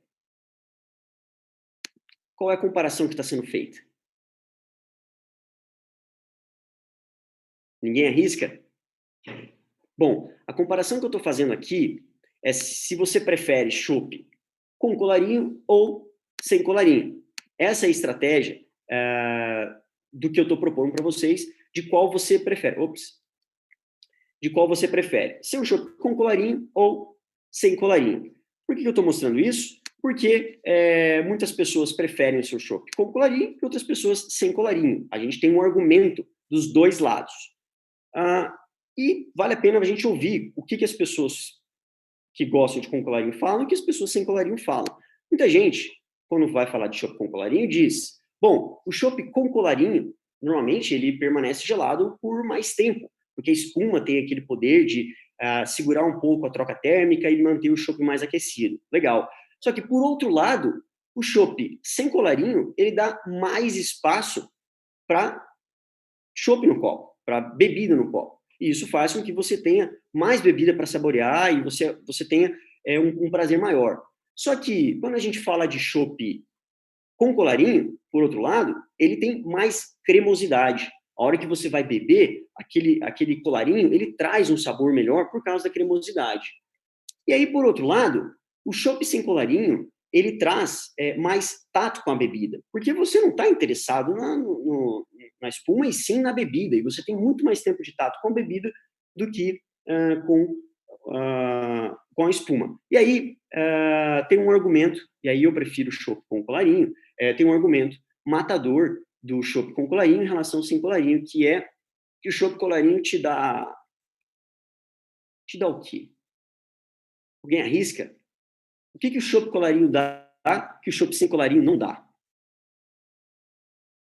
Qual é a comparação que está sendo feita? Ninguém arrisca? Bom, a comparação que eu estou fazendo aqui é se você prefere chopp com colarinho ou sem colarinho. Essa é a estratégia do que eu estou propondo para vocês, de qual você prefere. De qual você prefere. Se é um chopp com colarinho ou sem colarinho. Por que eu estou mostrando isso? Porque muitas pessoas preferem o seu chopp com colarinho e outras pessoas sem colarinho. A gente tem um argumento dos dois lados. E vale a pena a gente ouvir o que as pessoas que gostam de com colarinho falam e o que as pessoas sem colarinho falam. Muita gente, quando vai falar de chopp com colarinho, diz, bom, o chopp com colarinho, normalmente ele permanece gelado por mais tempo, porque a espuma tem aquele poder de segurar um pouco a troca térmica e manter o chopp mais aquecido. Legal. Só que, por outro lado, o chopp sem colarinho, ele dá mais espaço para chopp no copo, para bebida no copo. E isso faz com que você tenha mais bebida para saborear e você tenha um prazer maior. Só que, quando a gente fala de chopp com colarinho, por outro lado, ele tem mais cremosidade. A hora que você vai beber, aquele colarinho, ele traz um sabor melhor por causa da cremosidade. E aí, por outro lado, o chopp sem colarinho, ele traz mais tato com a bebida, porque você não está interessado na espuma e sim na bebida, e você tem muito mais tempo de tato com a bebida do que com a espuma. E aí, tem um argumento, e aí eu prefiro o chopp com colarinho, tem um argumento matador do chopp com colarinho em relação ao sem colarinho, que é que o chopp colarinho te dá o quê? Alguém arrisca? O que o chopp colarinho dá que o chopp sem colarinho não dá?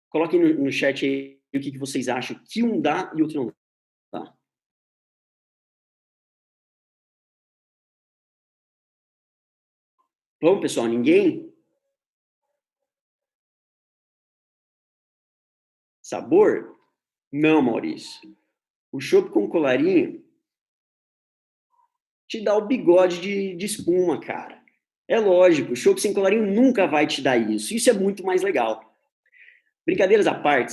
Coloquem no chat aí o que vocês acham que um dá e outro não dá. Vamos, pessoal, ninguém? Sabor? Não, Maurício. O chopp com colarinho te dá o bigode de espuma, cara. É lógico, o chopp sem colarinho nunca vai te dar isso. Isso é muito mais legal. Brincadeiras à parte,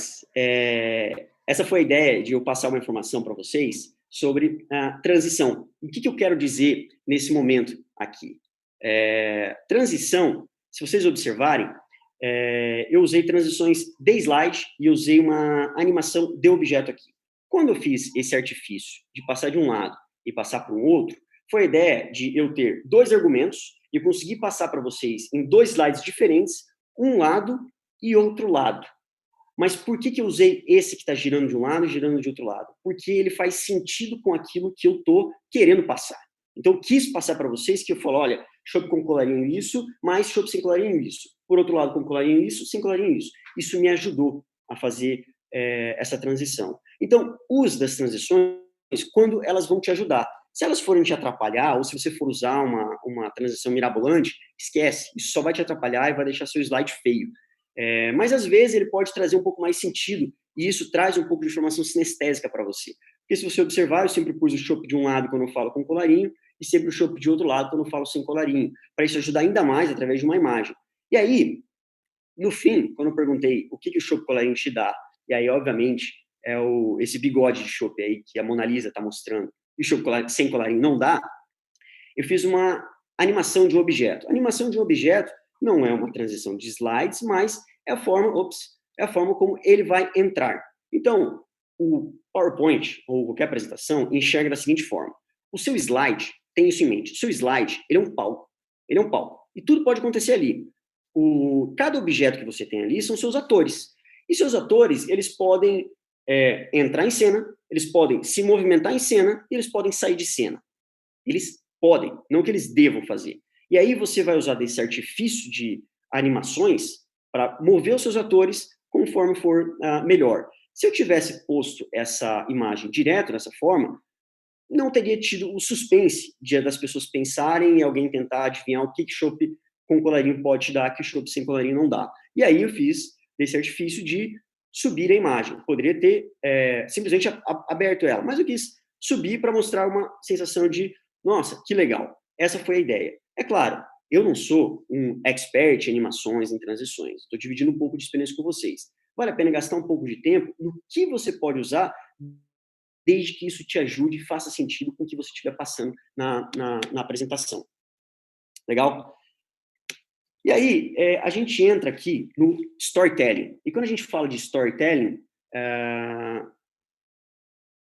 essa foi a ideia de eu passar uma informação para vocês sobre a transição. E o que eu quero dizer nesse momento aqui? Transição, se vocês observarem, eu usei transições de slide e usei uma animação de objeto aqui. Quando eu fiz esse artifício de passar de um lado e passar para o outro, foi a ideia de eu ter dois argumentos e conseguir passar para vocês em dois slides diferentes, um lado e outro lado. Mas por que eu usei esse que está girando de um lado e girando de outro lado? Porque ele faz sentido com aquilo que eu estou querendo passar. Então, eu quis passar para vocês que eu falo, olha, chopp com colarinho isso, mas chopp sem colarinho isso. Por outro lado, com colarinho isso, sem colarinho isso. Isso me ajudou a fazer essa transição. Então, use das transições quando elas vão te ajudar. Se elas forem te atrapalhar, ou se você for usar uma transição mirabolante, esquece. Isso só vai te atrapalhar e vai deixar seu slide feio. Mas, às vezes, ele pode trazer um pouco mais sentido, e isso traz um pouco de informação sinestésica para você. Porque, se você observar, eu sempre pus o chopp de um lado quando eu falo com colarinho, e sempre o chopp de outro lado quando eu falo sem colarinho, para isso ajudar ainda mais através de uma imagem. E aí, no fim, quando eu perguntei o que o chopp colarinho te dá, e aí, obviamente, esse bigode de chopp aí que a Mona Lisa está mostrando, e o chopp sem colarinho não dá, eu fiz uma animação de um objeto. A animação de um objeto não é uma transição de slides, mas é a forma como ele vai entrar. Então, o PowerPoint, ou qualquer apresentação, enxerga da seguinte forma. O seu slide, tem isso em mente, o seu slide, ele é um palco. Ele é um palco. E tudo pode acontecer ali. Cada objeto que você tem ali são seus atores. E seus atores, eles podem entrar em cena, eles podem se movimentar em cena, e eles podem sair de cena. Eles podem, não que eles devam fazer. E aí você vai usar desse artifício de animações para mover os seus atores conforme for melhor. Se eu tivesse posto essa imagem direto dessa forma, não teria tido o suspense das pessoas pensarem e alguém tentar adivinhar o que chopp com colarinho pode dar que o chopp sem colarinho não dá. E aí eu fiz desse artifício de subir a imagem. Poderia ter simplesmente aberto ela, mas eu quis subir para mostrar uma sensação de nossa, que legal. Essa foi a ideia. É claro, eu não sou um expert em animações, em transições. Estou dividindo um pouco de experiência com vocês. Vale a pena gastar um pouco de tempo no que você pode usar desde que isso te ajude e faça sentido com o que você estiver passando na apresentação. Legal? E aí, a gente entra aqui no storytelling. E quando a gente fala de storytelling, é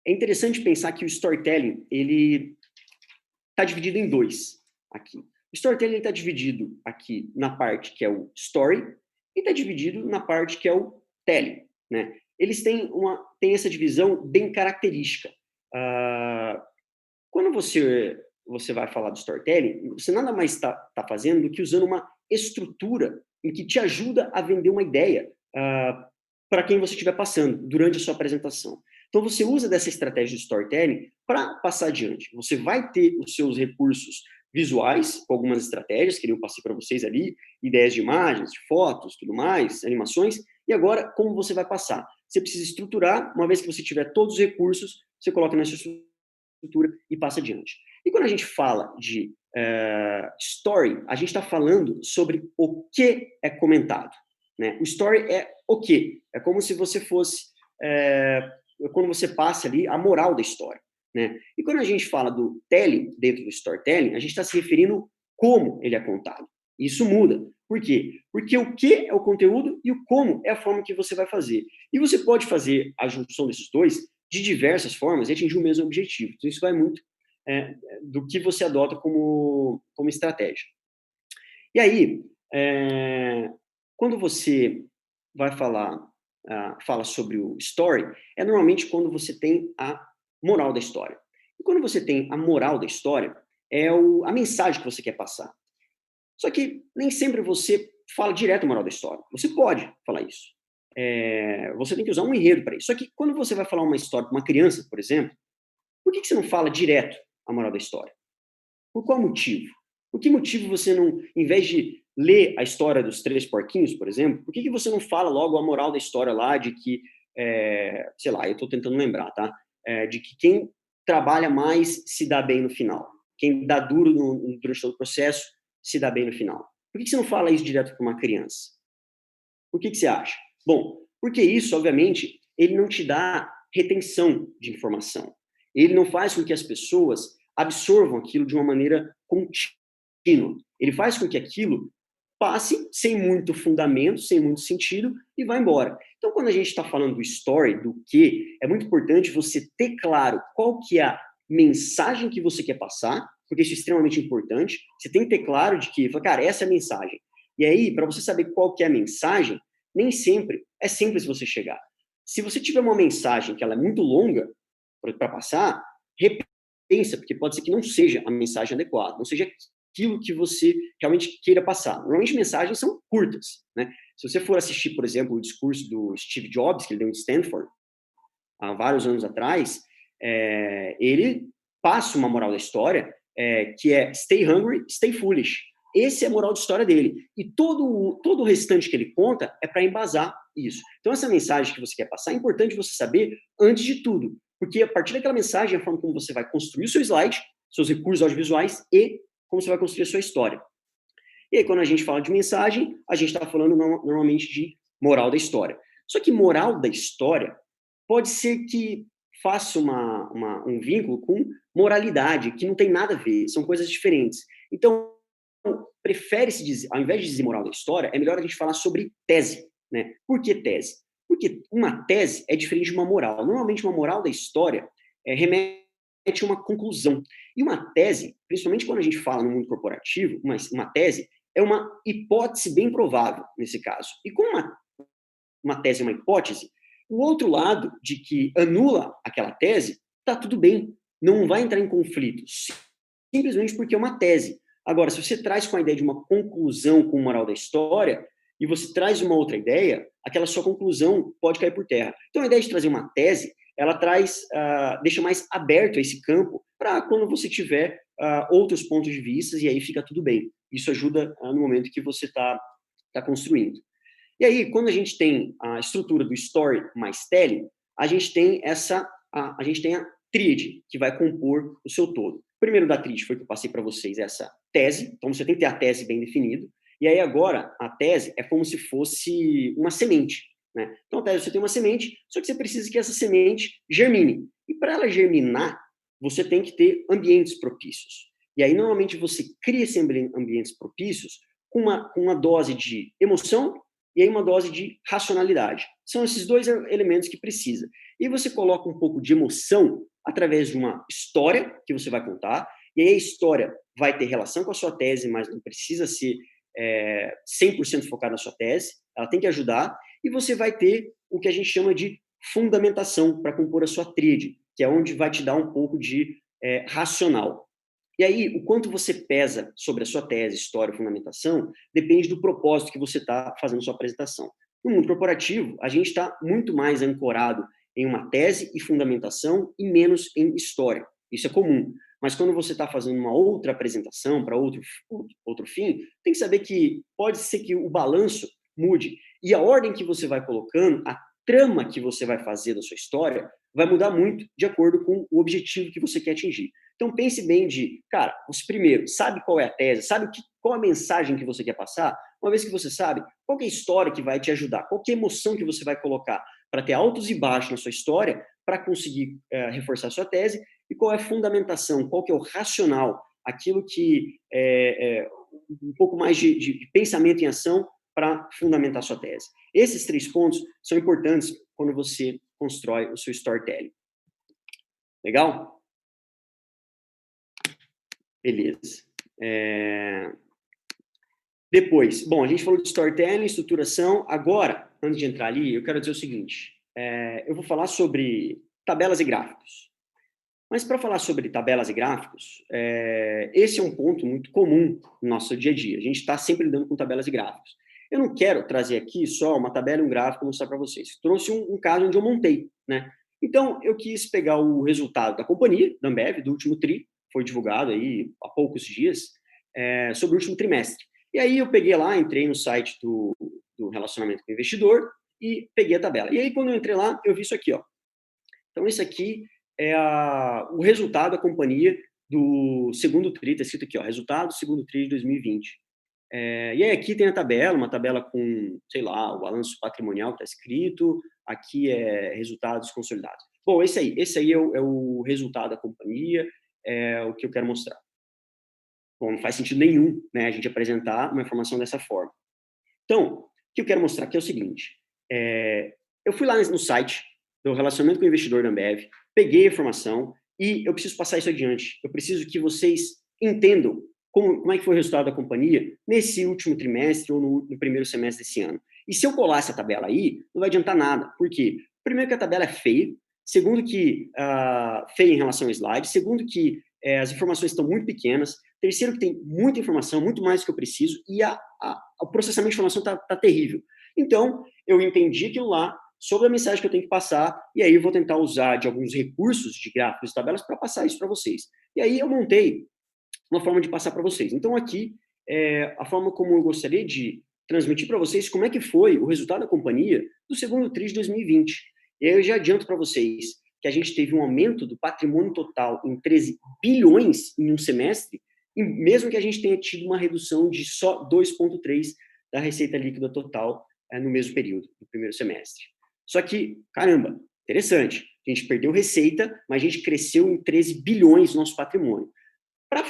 interessante pensar que o storytelling, ele está dividido em dois aqui. O storytelling está dividido aqui na parte que é o story e está dividido na parte que é o telling, né? Eles têm essa divisão bem característica. Quando você vai falar do storytelling, você nada mais está fazendo do que usando uma estrutura em que te ajuda a vender uma ideia para quem você estiver passando durante a sua apresentação. Então, você usa dessa estratégia de storytelling para passar adiante. Você vai ter os seus recursos visuais, com algumas estratégias, que eu passei para vocês ali, ideias de imagens, de fotos, tudo mais, animações, e agora, como você vai passar? Você precisa estruturar, uma vez que você tiver todos os recursos, você coloca nessa estrutura e passa adiante. E quando a gente fala de story, a gente está falando sobre o que é comentado, né? O story é o quê? É como se você fosse... quando você passa ali a moral da história, né? E quando a gente fala do telling, dentro do storytelling, a gente está se referindo como ele é contado. Isso muda. Por quê? Porque o que é o conteúdo e o como é a forma que você vai fazer. E você pode fazer a junção desses dois de diversas formas e atingir o mesmo objetivo. Então, isso vai muito do que você adota como estratégia. E aí, quando você vai fala sobre o story, é normalmente quando você tem a moral da história. E quando você tem a moral da história, é a mensagem que você quer passar. Só que nem sempre você fala direto a moral da história. Você pode falar isso. Você tem que usar um enredo para isso. Só que quando você vai falar uma história para uma criança, por exemplo, por que você não fala direto a moral da história? Por qual motivo? Por que motivo você não, em vez de ler a história dos 3 porquinhos, por exemplo, por que você não fala logo a moral da história lá de que, sei lá, eu estou tentando lembrar, tá? De que quem trabalha mais se dá bem no final. Quem dá duro durante todo o processo se dá bem no final. Por que você não fala isso direto para uma criança? Por que você acha? Bom, porque isso, obviamente, ele não te dá retenção de informação. Ele não faz com que as pessoas absorvam aquilo de uma maneira contínua. Ele faz com que aquilo passe sem muito fundamento, sem muito sentido e vá embora. Então, quando a gente está falando do story, do que, é muito importante você ter claro qual que é a mensagem que você quer passar, porque isso é extremamente importante. Você tem que ter claro de que, cara, essa é a mensagem. E aí, para você saber qual que é a mensagem, nem sempre é simples você chegar. Se você tiver uma mensagem que ela é muito longa para passar, repensa, porque pode ser que não seja a mensagem adequada, não seja aquilo que você realmente queira passar. Normalmente mensagens são curtas, né? Se você for assistir, por exemplo, o discurso do Steve Jobs, que ele deu em Stanford, há vários anos atrás, ele passa uma moral da história, que é stay hungry, stay foolish. Essa é a moral de história dele. E todo o restante que ele conta é para embasar isso. Então, essa mensagem que você quer passar, é importante você saber antes de tudo. Porque a partir daquela mensagem é a forma como você vai construir o seu slide, seus recursos audiovisuais e como você vai construir a sua história. E aí, quando a gente fala de mensagem, a gente está falando normalmente de moral da história. Só que moral da história pode ser que faça um vínculo com moralidade, que não tem nada a ver, são coisas diferentes. Então, prefere-se dizer, ao invés de dizer moral da história, é melhor a gente falar sobre tese, né? Por que tese? Porque uma tese é diferente de uma moral. Normalmente, uma moral da história remete a uma conclusão. E uma tese, principalmente quando a gente fala no mundo corporativo, uma tese é uma hipótese bem provável, nesse caso. E como uma tese é uma hipótese, o outro lado de que anula aquela tese, está tudo bem, não vai entrar em conflito, simplesmente porque é uma tese. Agora, se você traz com a ideia de uma conclusão com moral da história, e você traz uma outra ideia, aquela sua conclusão pode cair por terra. Então, a ideia de trazer uma tese, ela deixa mais aberto esse campo para quando você tiver outros pontos de vista, e aí fica tudo bem. Isso ajuda no momento que você está construindo. E aí, quando a gente tem a estrutura do story mais telling, a gente tem a tríade, que vai compor o seu todo. O primeiro da tríade foi que eu passei para vocês, essa tese. Então, você tem que ter a tese bem definida. E aí, agora, a tese é como se fosse uma semente. né? Então, a tese, você tem uma semente, só que você precisa que essa semente germine. E para ela germinar, você tem que ter ambientes propícios. E aí, normalmente, você cria esses ambientes propícios com uma dose de emoção e aí uma dose de racionalidade. São esses dois elementos que precisa. E você coloca um pouco de emoção através de uma história que você vai contar, e aí a história vai ter relação com a sua tese, mas não precisa ser 100% focada na sua tese, ela tem que ajudar, e você vai ter o que a gente chama de fundamentação para compor a sua tríade, que é onde vai te dar um pouco de racional. E aí, o quanto você pesa sobre a sua tese, história, fundamentação, depende do propósito que você está fazendo sua apresentação. No mundo corporativo, a gente está muito mais ancorado em uma tese e fundamentação e menos em história. Isso é comum. Mas quando você está fazendo uma outra apresentação para outro fim, tem que saber que pode ser que o balanço mude. E a ordem que você vai colocando, a trama que você vai fazer da sua história, vai mudar muito de acordo com o objetivo que você quer atingir. Então, pense bem cara, você primeiro sabe qual é a tese, sabe qual a mensagem que você quer passar. Uma vez que você sabe, qual é a história que vai te ajudar, qual é a emoção que você vai colocar para ter altos e baixos na sua história, para conseguir reforçar a sua tese, e qual é a fundamentação, qual que é o racional, aquilo que um pouco mais de pensamento em ação para fundamentar a sua tese. Esses 3 pontos são importantes quando você constrói o seu storytelling. Legal? Beleza. Depois, bom, a gente falou de storytelling, estruturação. Agora, antes de entrar ali, eu quero dizer o seguinte. Eu vou falar sobre tabelas e gráficos. Mas para falar sobre tabelas e gráficos, esse é um ponto muito comum no nosso dia a dia. A gente está sempre lidando com tabelas e gráficos. Eu não quero trazer aqui só uma tabela e um gráfico e mostrar para vocês. Trouxe um caso onde eu montei, né? Então, eu quis pegar o resultado da companhia, da Ambev, do último TRI, foi divulgado aí há poucos dias, sobre o último trimestre. E aí eu peguei lá, entrei no site do relacionamento com o investidor e peguei a tabela. E aí, quando eu entrei lá, eu vi isso aqui, ó. Então, esse aqui é o resultado da companhia do segundo TRI, está escrito aqui, ó, resultado do segundo TRI de 2020. E aí aqui tem a tabela, uma tabela com, sei lá, o balanço patrimonial que está escrito, aqui é resultados consolidados. Bom, esse aí é o resultado da companhia, é o que eu quero mostrar. Bom, não faz sentido nenhum, né, a gente apresentar uma informação dessa forma. Então, o que eu quero mostrar aqui é o seguinte, eu fui lá no site do relacionamento com o investidor da Ambev, peguei a informação e eu preciso passar isso adiante. Eu preciso que vocês entendam como é que foi o resultado da companhia nesse último trimestre ou no primeiro semestre desse ano. E se eu colar essa tabela aí, não vai adiantar nada. Por quê? Primeiro que a tabela é feia, segundo que feia em relação ao slide, segundo que as informações estão muito pequenas, terceiro que tem muita informação, muito mais do que eu preciso, e o processamento de informação tá terrível. Então, eu entendi aquilo lá, sobre a mensagem que eu tenho que passar, e aí eu vou tentar usar de alguns recursos de gráficos e tabelas para passar isso para vocês. E aí eu montei uma forma de passar para vocês. Então, aqui, a forma como eu gostaria de transmitir para vocês como é que foi o resultado da companhia do segundo TRI de 2020. E aí eu já adianto para vocês que a gente teve um aumento do patrimônio total em 13 bilhões em um semestre, e mesmo que a gente tenha tido uma redução de só 2,3% da receita líquida total no mesmo período, no primeiro semestre. Só que, caramba, interessante, a gente perdeu receita, mas a gente cresceu em 13 bilhões no nosso patrimônio. Para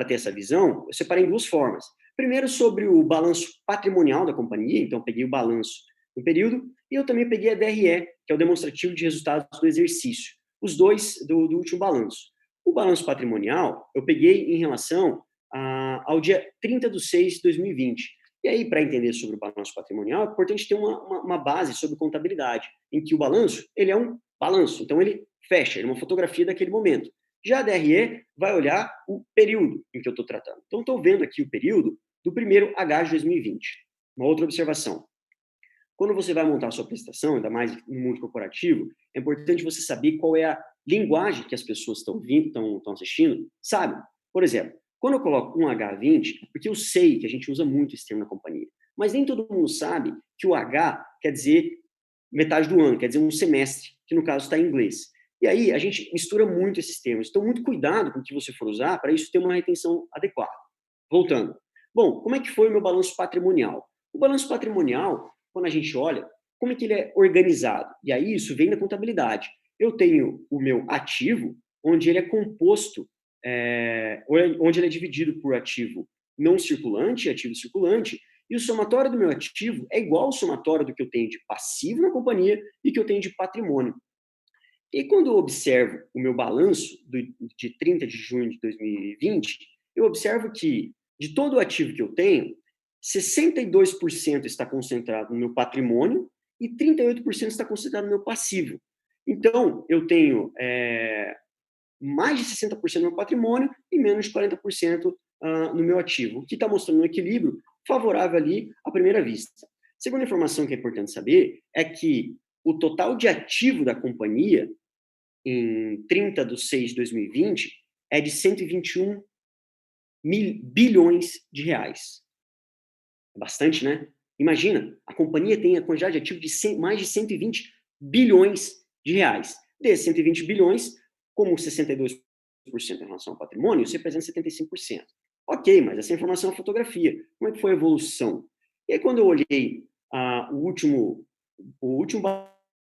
ter essa visão, eu separei em 2 formas. Primeiro, sobre o balanço patrimonial da companhia, então eu peguei o balanço do período, e eu também peguei a DRE, que é o demonstrativo de resultados do exercício, os dois do último balanço. O balanço patrimonial, eu peguei em relação ao dia 30/6 de 2020. E aí, para entender sobre o balanço patrimonial, é importante ter uma base sobre contabilidade, em que o balanço, ele é um balanço, então ele fecha, ele é uma fotografia daquele momento. Já a DRE vai olhar o período em que eu estou tratando. Então, estou vendo aqui o período do primeiro H de 2020. Uma outra observação. Quando você vai montar a sua apresentação, ainda mais no mundo corporativo, é importante você saber qual é a linguagem que as pessoas estão assistindo, sabe? Por exemplo, quando eu coloco um H20, porque eu sei que a gente usa muito esse termo na companhia, mas nem todo mundo sabe que o H quer dizer metade do ano, quer dizer um semestre, que no caso está em inglês. E aí a gente mistura muito esses termos. Então, muito cuidado com o que você for usar para isso ter uma retenção adequada. Voltando. Bom, como é que foi o meu balanço patrimonial? O balanço patrimonial, quando a gente olha, como é que ele é organizado? E aí isso vem da contabilidade. Eu tenho o meu ativo, onde ele é composto, onde ele é dividido por ativo não circulante e ativo circulante, e o somatório do meu ativo é igual ao somatório do que eu tenho de passivo na companhia e que eu tenho de patrimônio. E quando eu observo o meu balanço de 30 de junho de 2020, eu observo que, de todo o ativo que eu tenho, 62% está concentrado no meu patrimônio e 38% está concentrado no meu passivo. Então, eu tenho mais de 60% no meu patrimônio e menos de 40% no meu ativo, o que está mostrando um equilíbrio favorável ali à primeira vista. Segunda informação que é importante saber é que o total de ativo da companhia em 30 de 6 de 2020 é de 121 bilhões de reais. É bastante, né? Imagina, a companhia tem a quantidade de ativo de mais de 120 bilhões de reais. Desses 120 bilhões, como 62% em relação ao patrimônio, isso representa 75%. Ok, mas essa informação é fotografia. Como é que foi a evolução? E aí, quando eu olhei o último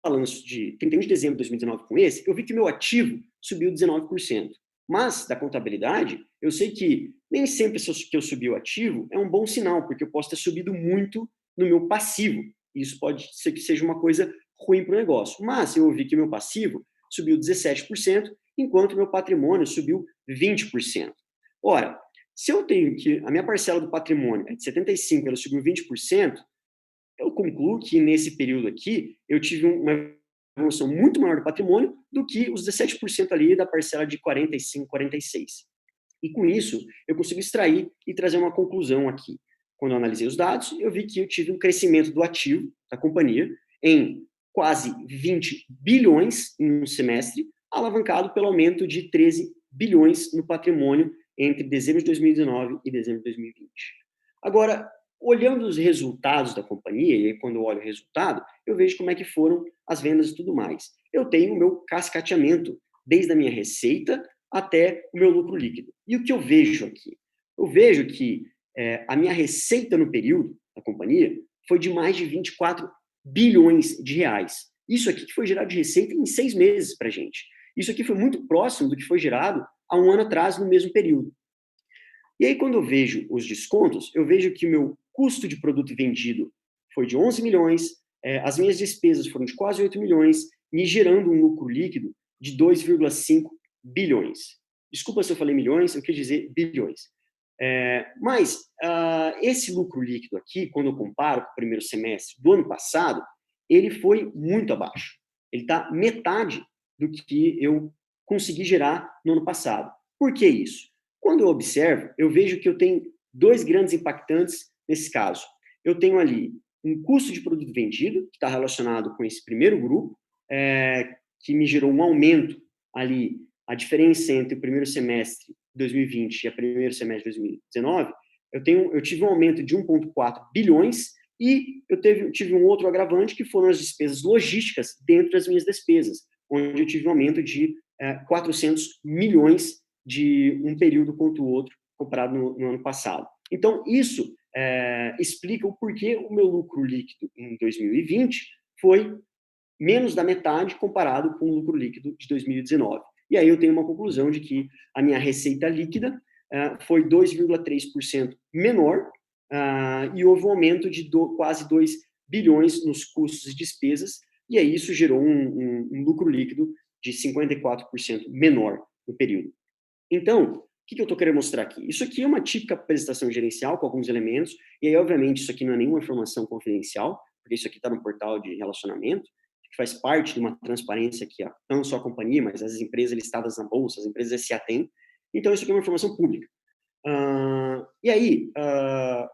balanço de 31 de dezembro de 2019 com esse, eu vi que meu ativo subiu 19%. Mas, da contabilidade, eu sei que nem sempre que eu subi o ativo é um bom sinal, porque eu posso ter subido muito no meu passivo. Isso pode ser que seja uma coisa ruim para o negócio. Mas eu vi que meu passivo subiu 17%, enquanto meu patrimônio subiu 20%. Ora, se eu tenho que a minha parcela do patrimônio é de 75%, ela subiu 20%, eu concluo que nesse período aqui eu tive uma evolução muito maior do patrimônio do que os 17% ali da parcela de 45%, 46%. E com isso, eu consigo extrair e trazer uma conclusão aqui. Quando eu analisei os dados, eu vi que eu tive um crescimento do ativo da companhia em quase 20 bilhões em um semestre, alavancado pelo aumento de 13 bilhões no patrimônio entre dezembro de 2019 e dezembro de 2020. Agora, olhando os resultados da companhia, e aí quando eu olho o resultado, eu vejo como é que foram as vendas e tudo mais. Eu tenho o meu cascateamento, desde a minha receita até o meu lucro líquido. E o que eu vejo aqui? Eu vejo que a minha receita no período da companhia foi de mais de 24 bilhões de reais. Isso aqui que foi gerado de receita em 6 meses para a gente. Isso aqui foi muito próximo do que foi gerado há um ano atrás, no mesmo período. E aí, quando eu vejo os descontos, eu vejo que o meu custo de produto vendido foi de 11 milhões, as minhas despesas foram de quase 8 milhões, me gerando um lucro líquido de 2,5 bilhões. Desculpa se eu falei milhões, eu quis dizer bilhões. Mas esse lucro líquido aqui, quando eu comparo com o primeiro semestre do ano passado, ele foi muito abaixo. Ele está metade do que eu consegui gerar no ano passado. Por que isso? Quando eu observo, eu vejo que eu tenho dois grandes impactantes nesse caso. Eu tenho ali um custo de produto vendido, que está relacionado com esse primeiro grupo, que me gerou um aumento ali, a diferença entre o primeiro semestre de 2020 e o primeiro semestre de 2019, eu tive um aumento de 1,4 bilhões e eu tive um outro agravante, que foram as despesas logísticas dentro das minhas despesas, onde eu tive um aumento de 400 milhões de um período contra o outro, comparado no ano passado. Então, isso explica o porquê o meu lucro líquido em 2020 foi menos da metade comparado com o lucro líquido de 2019. E aí eu tenho uma conclusão de que a minha receita líquida foi 2,3% menor e houve um aumento de quase 2 bilhões nos custos e despesas, e aí isso gerou um lucro líquido de 54% menor no período. Então, o que eu estou querendo mostrar aqui? Isso aqui é uma típica apresentação gerencial com alguns elementos, e aí, obviamente, isso aqui não é nenhuma informação confidencial, porque isso aqui está no portal de relacionamento, que faz parte de uma transparência que não só a companhia, mas as empresas listadas na bolsa, as empresas SA têm. Então, isso aqui é uma informação pública. E aí,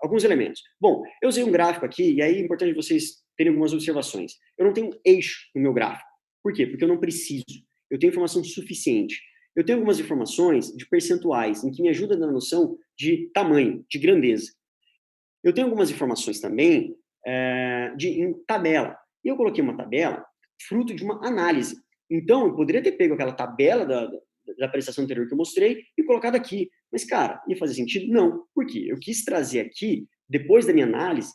alguns elementos. Bom, eu usei um gráfico aqui, e aí é importante vocês terem algumas observações. Eu não tenho eixo no meu gráfico. Por quê? Porque eu não preciso. Eu tenho informação suficiente. Eu tenho algumas informações de percentuais, em que me ajuda na noção de tamanho, de grandeza. Eu tenho algumas informações também em tabela. E eu coloquei uma tabela fruto de uma análise. Então, eu poderia ter pego aquela tabela da apresentação anterior que eu mostrei e colocado aqui. Mas, cara, ia fazer sentido? Não. Por quê? Eu quis trazer aqui, depois da minha análise,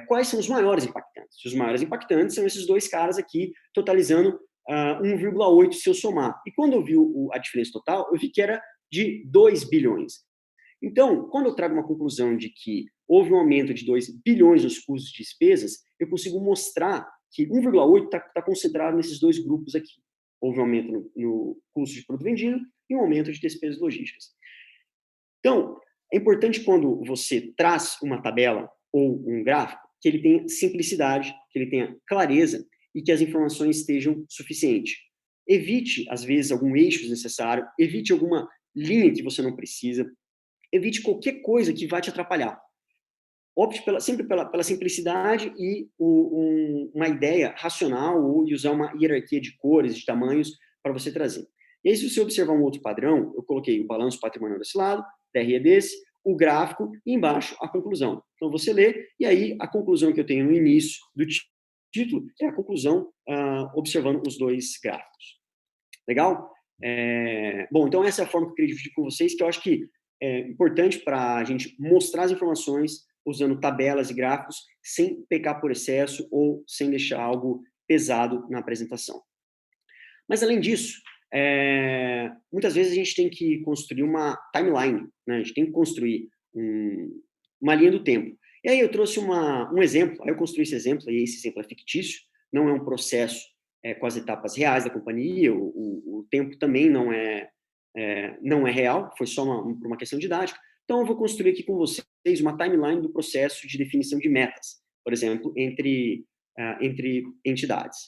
quais são os maiores impactantes. Os maiores impactantes são esses dois caras aqui, totalizando 1,8 se eu somar. E quando eu vi a diferença total, eu vi que era de 2 bilhões. Então, quando eu trago uma conclusão de que houve um aumento de 2 bilhões nos custos de despesas, eu consigo mostrar que 1,8 está concentrado nesses dois grupos aqui. Houve um aumento no custo de produto vendido e um aumento de despesas logísticas. Então, é importante quando você traz uma tabela ou um gráfico que ele tenha simplicidade, que ele tenha clareza e que as informações estejam suficientes. Evite, às vezes, algum eixo desnecessário, evite alguma linha que você não precisa, evite qualquer coisa que vai te atrapalhar. Opte sempre pela simplicidade e uma ideia racional ou usar uma hierarquia de cores, de tamanhos para você trazer. E aí, se você observar um outro padrão, eu coloquei o balanço patrimonial desse lado, DRE desse, o gráfico e embaixo a conclusão. Então, você lê e aí a conclusão que eu tenho no início do título é a conclusão observando os dois gráficos. Legal? Bom, então essa é a forma que eu queria dividir com vocês, que eu acho que é importante para a gente mostrar as informações usando tabelas e gráficos sem pecar por excesso ou sem deixar algo pesado na apresentação. Mas, além disso, muitas vezes a gente tem que construir uma timeline, né? A gente tem que construir uma linha do tempo. E aí eu trouxe um exemplo, aí eu construí esse exemplo, e esse exemplo é fictício, não é um processo com as etapas reais da companhia, o tempo também não é real, foi só uma questão didática. Então, eu vou construir aqui com vocês uma timeline do processo de definição de metas, por exemplo, entre entidades.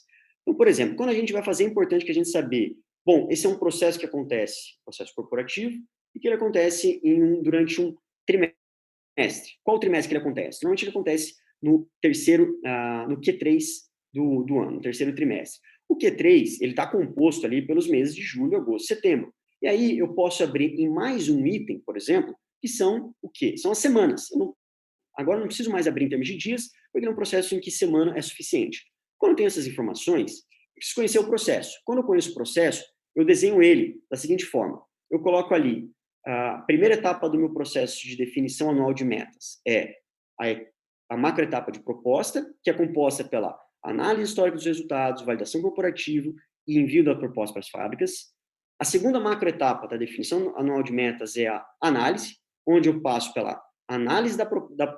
Então, por exemplo, quando a gente vai fazer, é importante que a gente saber, bom, esse é um processo que acontece, processo corporativo, e que ele acontece durante um trimestre. Qual trimestre que ele acontece? Normalmente ele acontece no Q3 do ano, no terceiro trimestre. O Q3, ele está composto ali pelos meses de julho, agosto, setembro. E aí eu posso abrir em mais um item, por exemplo, que são o quê? São as semanas. Agora eu não preciso mais abrir em termos de dias, porque é um processo em que semana é suficiente. Quando eu tenho essas informações, eu preciso conhecer o processo. Quando eu conheço o processo, eu desenho ele da seguinte forma. Eu coloco ali, a primeira etapa do meu processo de definição anual de metas é a macroetapa de proposta, que é composta pela análise histórica dos resultados, validação corporativa e envio da proposta para as fábricas. A segunda macroetapa da definição anual de metas é a análise, onde eu passo pela análise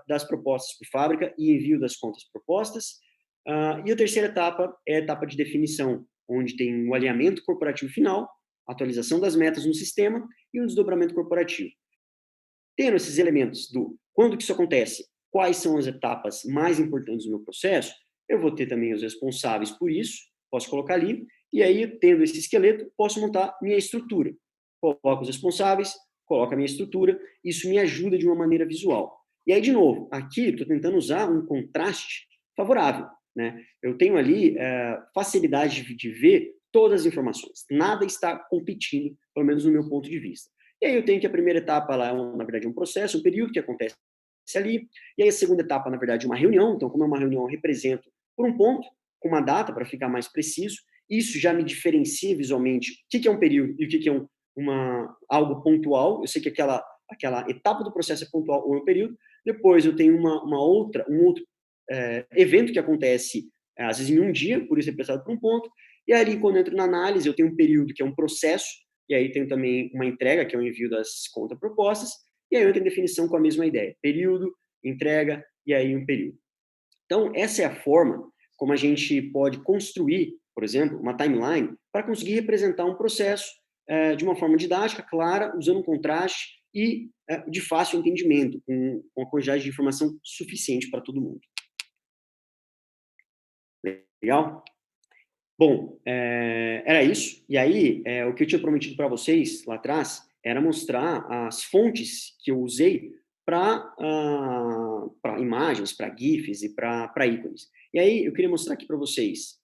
das propostas por fábrica e envio das contas propostas. E a terceira etapa é a etapa de definição, onde tem o alinhamento corporativo final, atualização das metas no sistema e o desdobramento corporativo. Tendo esses elementos do quando que isso acontece, quais são as etapas mais importantes do meu processo, eu vou ter também os responsáveis por isso, posso colocar ali, e aí, tendo esse esqueleto, posso montar minha estrutura. Coloco os responsáveis, coloco a minha estrutura, isso me ajuda de uma maneira visual. E aí, de novo, aqui estou tentando usar um contraste favorável, né? Eu tenho ali facilidade de ver todas as informações. Nada está competindo, pelo menos no meu ponto de vista. E aí eu tenho que a primeira etapa lá, na verdade, é um processo, um período que acontece ali. E aí a segunda etapa, na verdade, é uma reunião. Então, como é uma reunião, eu represento por um ponto, com uma data, para ficar mais preciso. Isso já me diferencia visualmente o que é um período e o que é algo pontual. Eu sei que aquela etapa do processo é pontual ou é um período. Depois eu tenho um outro evento que acontece, às vezes, em um dia, por isso é representado por um ponto. E aí, quando eu entro na análise, eu tenho um período que é um processo, e aí tenho também uma entrega, que é o envio das contrapropostas, e aí eu entro em definição com a mesma ideia, período, entrega, e aí um período. Então, essa é a forma como a gente pode construir, por exemplo, uma timeline para conseguir representar um processo de uma forma didática, clara, usando um contraste e de fácil entendimento, com uma quantidade de informação suficiente para todo mundo. Legal? Bom, era isso. E aí, o que eu tinha prometido para vocês lá atrás era mostrar as fontes que eu usei para imagens, para GIFs e para ícones. E aí, eu queria mostrar aqui para vocês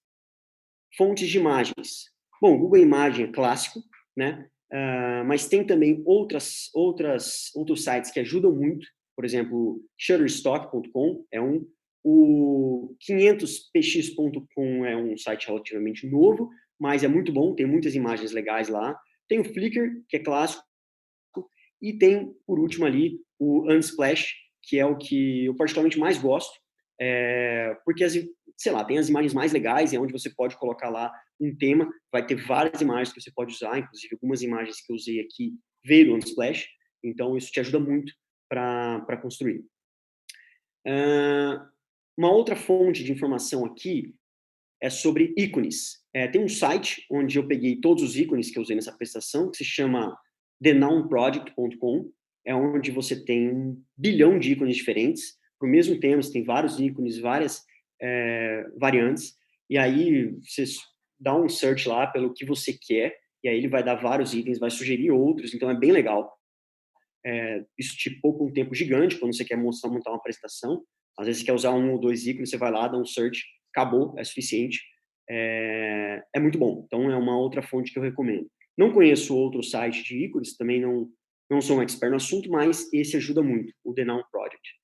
fontes de imagens. Bom, o Google Imagem é clássico, né? Mas tem também outros sites que ajudam muito. Por exemplo, Shutterstock.com é um. O 500px.com é um site relativamente novo, mas é muito bom, tem muitas imagens legais lá. Tem o Flickr, que é clássico, e tem, por último ali, o Unsplash, que é o que eu particularmente mais gosto, porque, sei lá, tem as imagens mais legais, é onde você pode colocar lá um tema, vai ter várias imagens que você pode usar, inclusive algumas imagens que eu usei aqui veio do Unsplash, então isso te ajuda muito para construir. Uma outra fonte de informação aqui é sobre ícones. Tem um site onde eu peguei todos os ícones que eu usei nessa apresentação, que se chama thenownproject.com, é onde você tem 1 bilhão de ícones diferentes, para o mesmo tema, você tem vários ícones, várias variantes, e aí você dá um search lá pelo que você quer, e aí ele vai dar vários itens, vai sugerir outros, então é bem legal. Isso te poupa um tempo gigante quando você quer montar uma apresentação. Às vezes você quer usar 1 ou 2 ícones, você vai lá, dá um search, acabou, é suficiente. É muito bom. Então, é uma outra fonte que eu recomendo. Não conheço outro site de ícones, também não sou um expert no assunto, mas esse ajuda muito, o The Noun Project.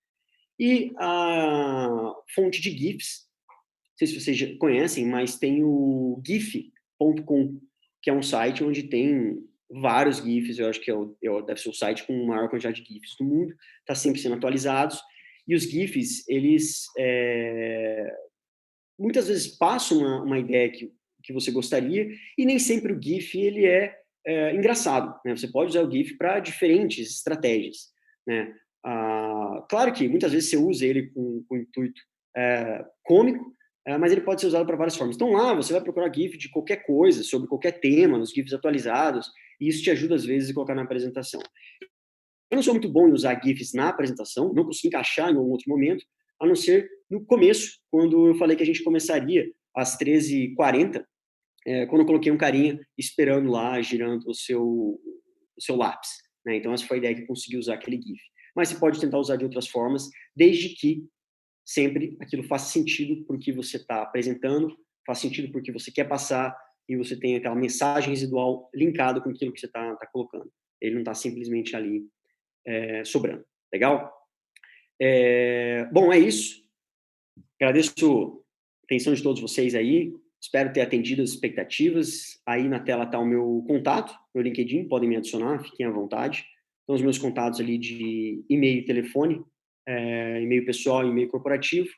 E a fonte de GIFs, não sei se vocês já conhecem, mas tem o gif.com, que é um site onde tem vários GIFs, eu acho que deve ser o site com a maior quantidade de GIFs do mundo, está sempre sendo atualizados, e os GIFs, eles muitas vezes passam uma ideia que você gostaria, e nem sempre o GIF ele é engraçado, né? Você pode usar o GIF para diferentes estratégias, né? Claro que muitas vezes você usa ele com intuito cômico, mas ele pode ser usado para várias formas. Então lá você vai procurar GIF de qualquer coisa, sobre qualquer tema, nos GIFs atualizados, e isso te ajuda às vezes a colocar na apresentação. Eu não sou muito bom em usar GIFs na apresentação, não consigo encaixar em algum outro momento, a não ser no começo, quando eu falei que a gente começaria às 13h40, quando eu coloquei um carinha esperando lá, girando o seu lápis, né? Então essa foi a ideia que eu consegui usar aquele GIF. Mas você pode tentar usar de outras formas, desde que sempre aquilo faça sentido para o que você está apresentando, faça sentido para o que você quer passar, e você tem aquela mensagem residual linkada com aquilo que você está colocando. Ele não está simplesmente ali sobrando. Legal? Bom, é isso. Agradeço a atenção de todos vocês aí. Espero ter atendido as expectativas. Aí na tela está o meu contato, meu LinkedIn, podem me adicionar, fiquem à vontade. Então, os meus contatos ali de e-mail e telefone, e-mail pessoal e e-mail corporativo.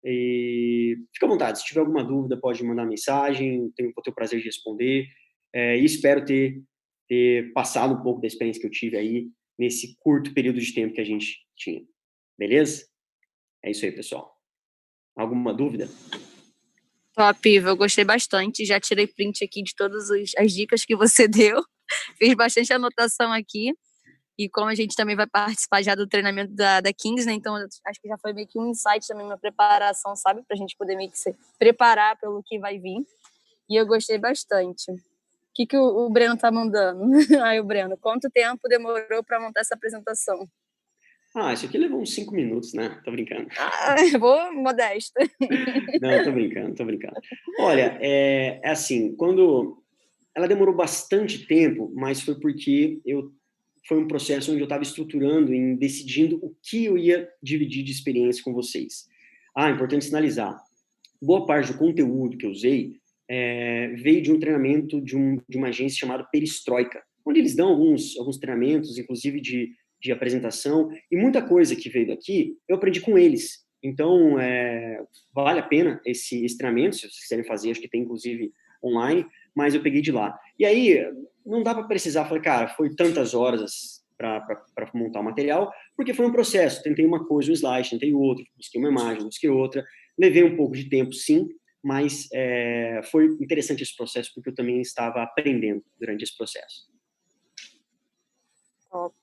E fica à vontade, se tiver alguma dúvida, pode mandar mensagem, vou ter o prazer de responder. E espero ter passado um pouco da experiência que eu tive aí nesse curto período de tempo que a gente tinha. Beleza? É isso aí, pessoal. Alguma dúvida? Top, Ivo, eu gostei bastante. Já tirei print aqui de todas as dicas que você deu. Fiz bastante anotação aqui. E como a gente também vai participar já do treinamento da Kings, né? Então acho que já foi meio que um insight também, uma preparação, sabe? Pra gente poder meio que se preparar pelo que vai vir. E eu gostei bastante. O que o Breno tá mandando? Aí o Breno, quanto tempo demorou para montar essa apresentação? Isso aqui levou uns 5 minutos, né? Tô brincando. Vou modesta. Não, tô brincando. Olha, assim, quando ela demorou bastante tempo, mas foi porque foi um processo onde eu estava estruturando e decidindo o que eu ia dividir de experiência com vocês. Importante sinalizar, boa parte do conteúdo que eu usei veio de um treinamento de uma agência chamada Perestroika, onde eles dão alguns treinamentos, inclusive de apresentação, e muita coisa que veio daqui, eu aprendi com eles. Então, vale a pena esse treinamento, se vocês quiserem fazer, acho que tem, inclusive, online, mas eu peguei de lá. E aí, não dá para precisar, falei, cara, foi tantas horas para montar o material, porque foi um processo, tentei uma coisa, um slide, tentei outro, busquei uma imagem, busquei outra, levei um pouco de tempo, sim, mas foi interessante esse processo, porque eu também estava aprendendo durante esse processo. Top.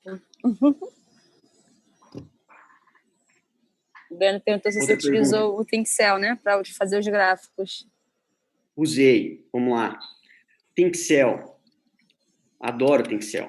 O Breno perguntou se você utilizou o Thinkcell, né, para fazer os gráficos. Usei, vamos lá. Thinkcell. Adoro Thinkcell.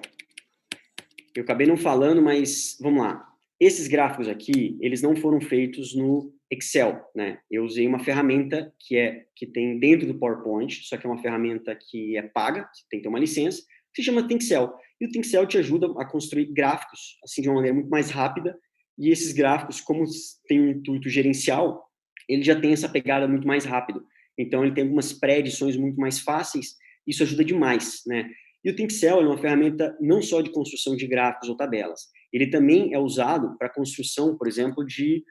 Eu acabei não falando, mas vamos lá. Esses gráficos aqui, eles não foram feitos no Excel, né? Eu usei uma ferramenta que tem dentro do PowerPoint, só que é uma ferramenta que é paga, você tem que ter uma licença, que se chama Thinkcell. E o Thinkcell te ajuda a construir gráficos, assim, de uma maneira muito mais rápida, e esses gráficos, como tem um intuito gerencial, ele já tem essa pegada muito mais rápido. Então, ele tem algumas pré-edições muito mais fáceis, isso ajuda demais, né? E o Thinkcell é uma ferramenta não só de construção de gráficos ou tabelas, ele também é usado para construção, por exemplo, de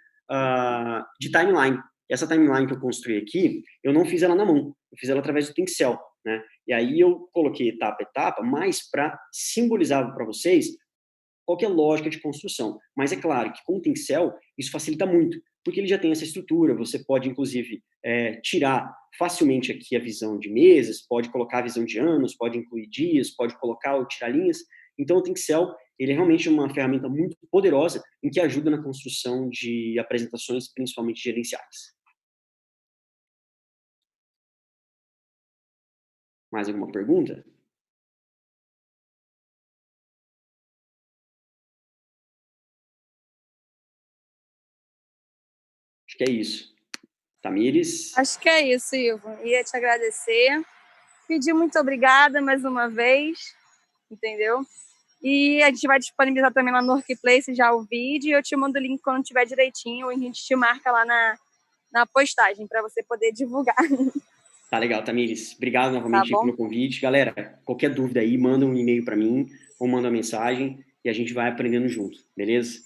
de timeline. Essa timeline que eu construí aqui, eu não fiz ela na mão, eu fiz ela através do Thinkcell, né? E aí eu coloquei etapa a etapa, mais para simbolizar para vocês qual que é a lógica de construção. Mas é claro que com o Thinkcell, isso facilita muito, porque ele já tem essa estrutura, você pode, inclusive, tirar facilmente aqui a visão de meses, pode colocar a visão de anos, pode incluir dias, pode colocar ou tirar linhas. Então, o Thinkcell, ele é realmente uma ferramenta muito poderosa em que ajuda na construção de apresentações, principalmente gerenciais. Mais alguma pergunta? Acho que é isso. Tamires? Acho que é isso, Ivo. Ia te agradecer. Pedir muito obrigada mais uma vez, entendeu? E a gente vai disponibilizar também lá no Workplace já o vídeo e eu te mando o link quando tiver direitinho e a gente te marca lá na postagem para você poder divulgar. Tá legal, Tamires. Obrigado novamente pelo convite. Galera, qualquer dúvida aí, manda um e-mail para mim ou manda uma mensagem e a gente vai aprendendo junto, beleza?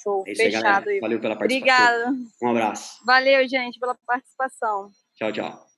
Show, é isso aí, fechado. galera. Valeu pela participação. Obrigada. Um abraço. Valeu, gente, pela participação. Tchau, tchau.